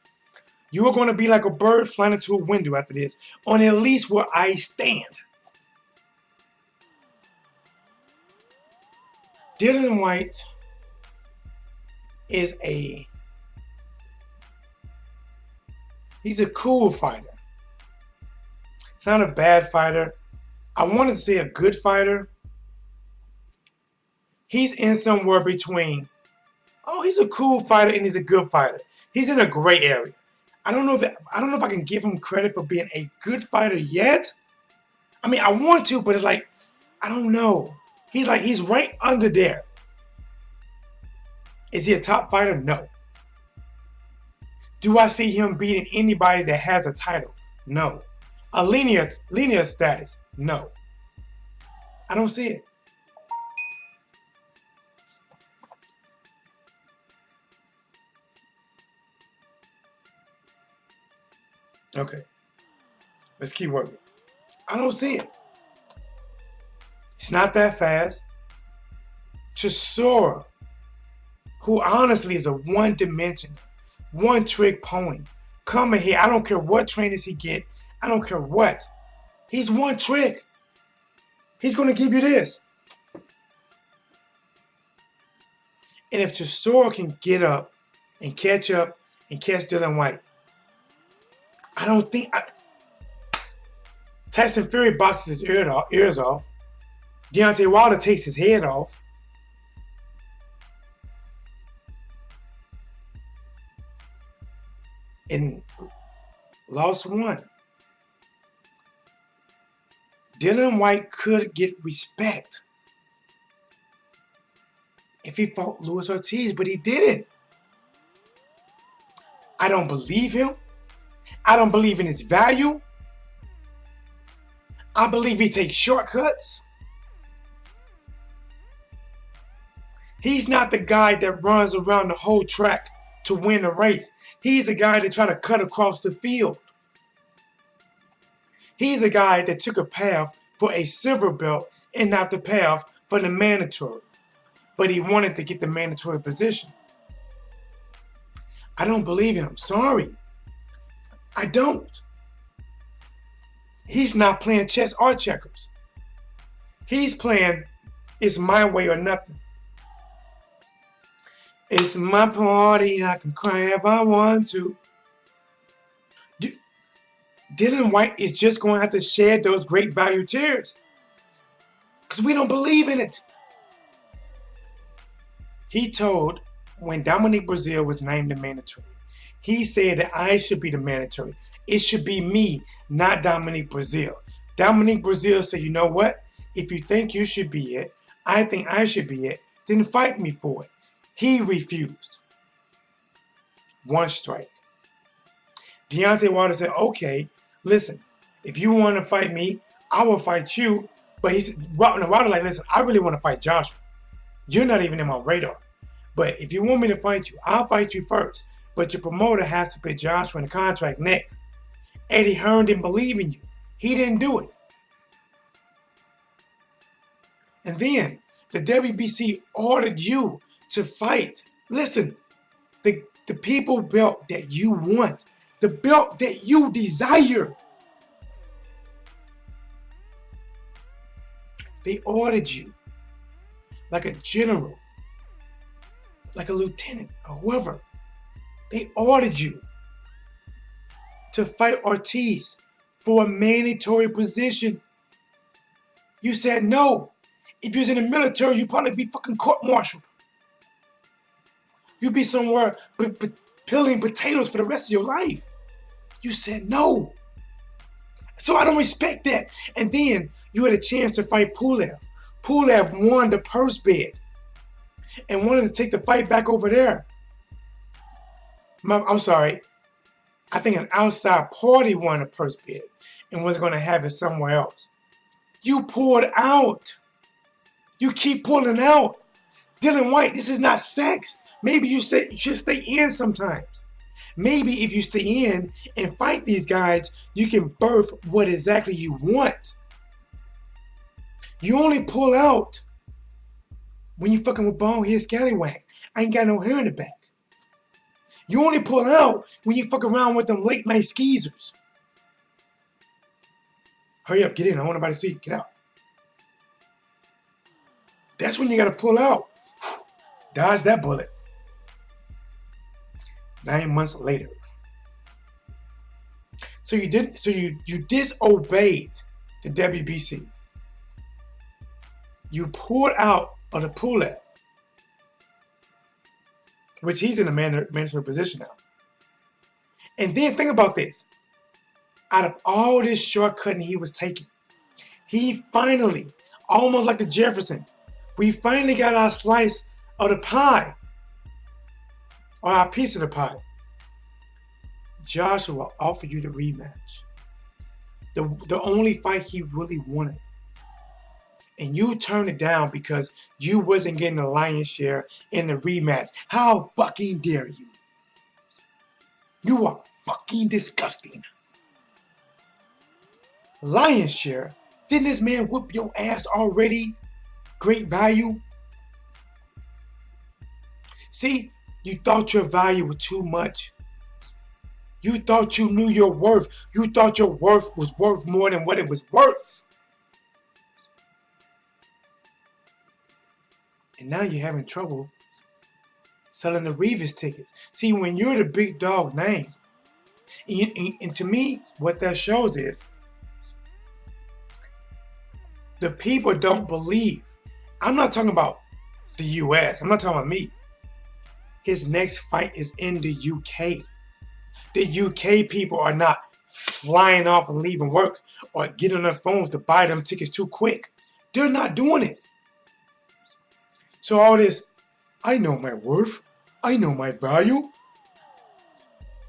You are gonna be like a bird flying into a window after this, on at least where I stand. Dillian Whyte is he's a cool fighter. He's not a bad fighter. I wanted to say a good fighter. He's in somewhere between, he's a cool fighter and he's a good fighter. He's in a gray area. I don't know if I can give him credit for being a good fighter yet. I mean, I want to, but it's like, I don't know. He's right under there. Is he a top fighter? No. Do I see him beating anybody that has a title? No. A linear status? No. I don't see it. Okay. Let's keep working. I don't see it. It's not that fast. Chisora, who honestly is a one-dimensional, one-trick pony, coming here. I don't care what trainers he get. I don't care what. He's one trick. He's going to give you this. And if Chisora can get up and catch Dillian Whyte, I don't think... Tyson Fury boxes his ears off. Deontay Wilder takes his head off. And lost one. Dillian Whyte could get respect if he fought Luis Ortiz, but he didn't. I don't believe him. I don't believe in his value. I believe he takes shortcuts. He's not the guy that runs around the whole track to win a race. He's the guy that try to cut across the field. He's a guy that took a path for a silver belt and not the path for the mandatory. But he wanted to get the mandatory position. I don't believe him. Sorry. I don't. He's not playing chess or checkers. He's playing it's my way or nothing. It's my party. I can cry if I want to. Dillian Whyte is just going to have to shed those great value tears. Because we don't believe in it. He told, when Dominique Brazil was named the mandatory, he said that I should be the mandatory. It should be me, not Dominique Brazil. Dominique Brazil said, you know what? If you think you should be it, I think I should be it, then fight me for it. He refused. One strike. Deontay Wilder said, okay, listen, if you want to fight me, I will fight you. But he said, Wilder like, listen, I really want to fight Joshua. You're not even in my radar. But if you want me to fight you, I'll fight you first. But your promoter has to put Joshua in the contract next. Eddie Hearn didn't believe in you. He didn't do it. And then the WBC ordered you to fight. Listen, the people belt that you want, the belt that you desire. They ordered you like a general, like a lieutenant, or whoever. They ordered you to fight Ortiz for a mandatory position. You said no. If you was in the military, you'd probably be fucking court-martialed. You'd be somewhere peeling potatoes for the rest of your life. You said no. So I don't respect that. And then you had a chance to fight Pulev. Pulev won the purse bid and wanted to take the fight back over there. I'm sorry. I think an outside party won the purse bid and was going to have it somewhere else. You pulled out. You keep pulling out. Dillian Whyte, this is not sex. Maybe you should stay in sometimes. Maybe if you stay in and fight these guys, you can birth what exactly you want. You only pull out when you fucking with bald-head scallywags. I ain't got no hair in the back. You only pull out when you fuck around with them late-night skeezers. Hurry up, get in. I don't want nobody to see you. Get out. That's when you gotta pull out. Dodge that bullet. 9 months later. So you disobeyed the WBC. You pulled out of the Pulev, which he's in a mandatory position now. And then think about this. Out of all this shortcutting he was taking, he finally, almost like the Jefferson, we finally got our slice of the pie, or our piece of the pie. Joshua offered you the rematch. The only fight he really wanted. And you turned it down because you wasn't getting the lion's share in the rematch. How fucking dare you? You are fucking disgusting. Lion's share? Didn't this man whoop your ass already? Great value? See, you thought your value was too much. You thought you knew your worth. You thought your worth was worth more than what it was worth. And now you're having trouble selling the Revis tickets. See, when you're the big dog name, and to me, what that shows is the people don't believe. I'm not talking about the US. I'm not talking about me. His next fight is in the UK. The UK people are not flying off and leaving work or getting on their phones to buy them tickets too quick. They're not doing it. So all this, I know my worth. I know my value.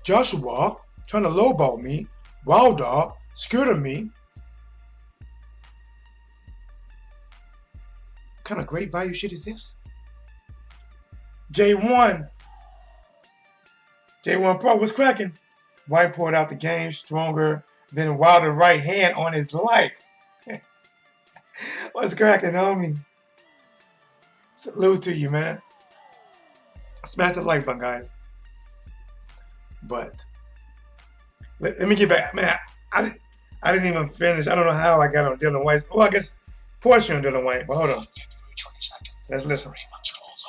Joshua trying to lowball me. Wilder scared of me. What kind of great value shit is this? J1. J1 Pro was cracking. Whyte pulled out the game stronger than Wilder's right hand on his life. What's cracking, homie? Salute to you, man. Smash the like button, guys. But let me get back, man. I didn't even finish. I don't know how I got on Dillian Whyte. Well, I guess portion on Dillian Whyte. But hold on. February 22nd. Let's listen. Rematch clause.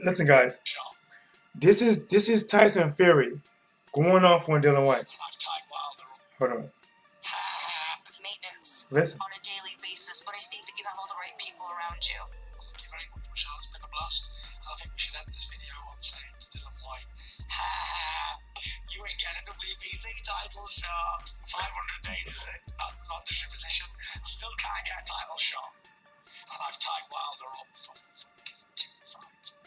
Listen, guys. This is Tyson Fury going off on Dillian Whyte. I've tied Wilder up. Hold on. Maintenance Listen. on a daily basis, but I think that you have all the right people around you. Thank you very much, Michelle. It's been a blast. And I think we should end this video on saying to Dillian Whyte, you ain't getting a WBC title shot. 500 days is it? Non-district position. Still can't get a title shot. And I've tied Wilder up for fucking 2 fights.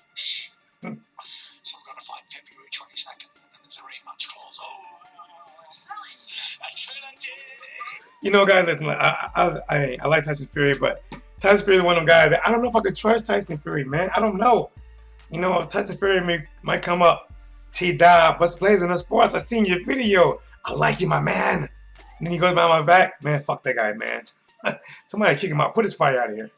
So we're going to fight February 22nd, and then there's a rematch clause. You know, guys, listen, I like Tyson Fury, but Tyson Fury is one of them guys that I don't know if I could trust Tyson Fury, man. I don't know. You know, Tyson Fury might come up. T-Dog, what's blazing the sports? I seen your video. I like you, my man. And then he goes behind my back. Man, fuck that guy, man. Somebody kick him out. Put his fire out of here.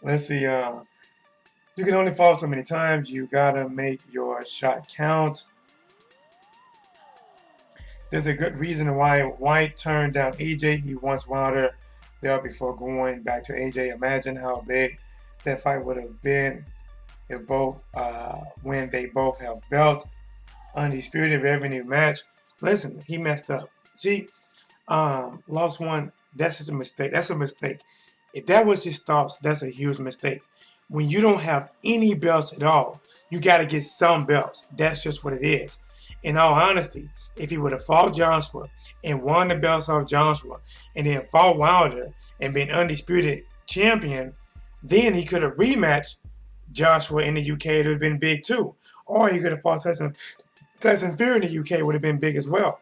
Let's see. You can only fall so many times. You gotta make your shot count. There's a good reason why Whyte turned down AJ. He wants Wilder there before going back to AJ. Imagine how big that fight would have been if both, when they both have belts. Undisputed revenue match. Listen, he messed up. See, lost one. That's just a mistake. That's a mistake. If that was his thoughts, that's a huge mistake. When you don't have any belts at all, you got to get some belts. That's just what it is. In all honesty, if he would have fought Joshua and won the belts off Joshua and then fought Wilder and been undisputed champion, then he could have rematched Joshua in the UK. It would have been big too. Or he could have fought Tyson Fury in the UK. It would have been big as well.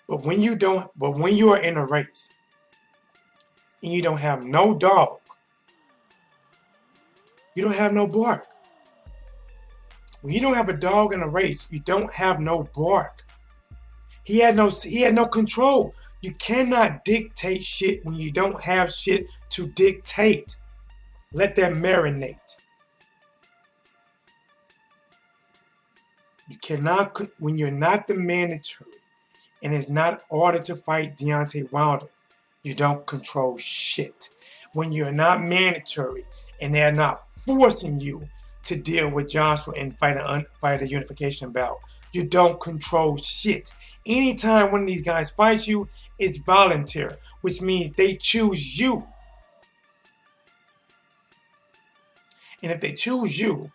But when you are in a race and you don't have no dog, you don't have no bark. When you don't have a dog in a race, you don't have no bark. He had no control. You cannot dictate shit when you don't have shit to dictate. Let that marinate. You cannot, when you're not the mandatory and it's not ordered to fight Deontay Wilder, you don't control shit. When you're not mandatory and they're not forcing you to deal with Joshua and fight a unification bout, you don't control shit. Anytime one of these guys fights you, it's voluntary, which means they choose you. And if they choose you,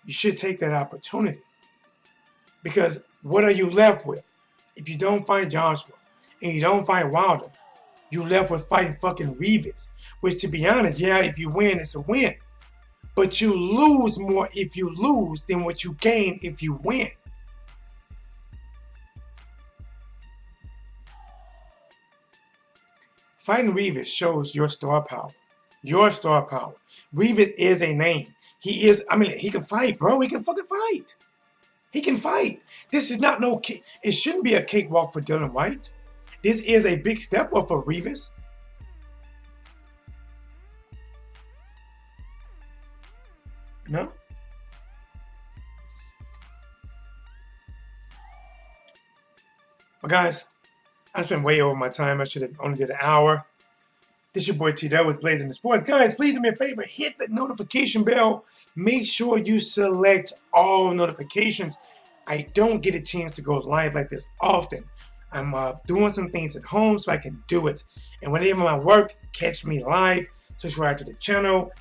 you should take that opportunity. Because what are you left with? If you don't fight Joshua and you don't fight Wilder, you left with fighting fucking Rivas. Which, to be honest, yeah, if you win, it's a win. But you lose more if you lose than what you gain if you win. Fighting Rivas shows your star power. Your star power. Rivas is a name. He is, he can fight, bro. He can fucking fight. He can fight. This is not no, it shouldn't be a cakewalk for Dillian Whyte. This is a big step up for Rivas. No? Well, guys, I spent way over my time. I should have only did an hour. This is your boy T. with Blazing the Sports. Guys, please do me a favor. Hit the notification bell. Make sure you select all notifications. I don't get a chance to go live like this often. I'm doing some things at home so I can do it. And whenever I work, catch me live. Subscribe to the channel.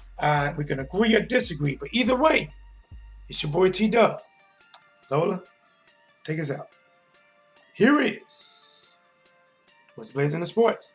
We can agree or disagree. But either way, it's your boy T. Lola, take us out. Here is what's Blazing the Sports.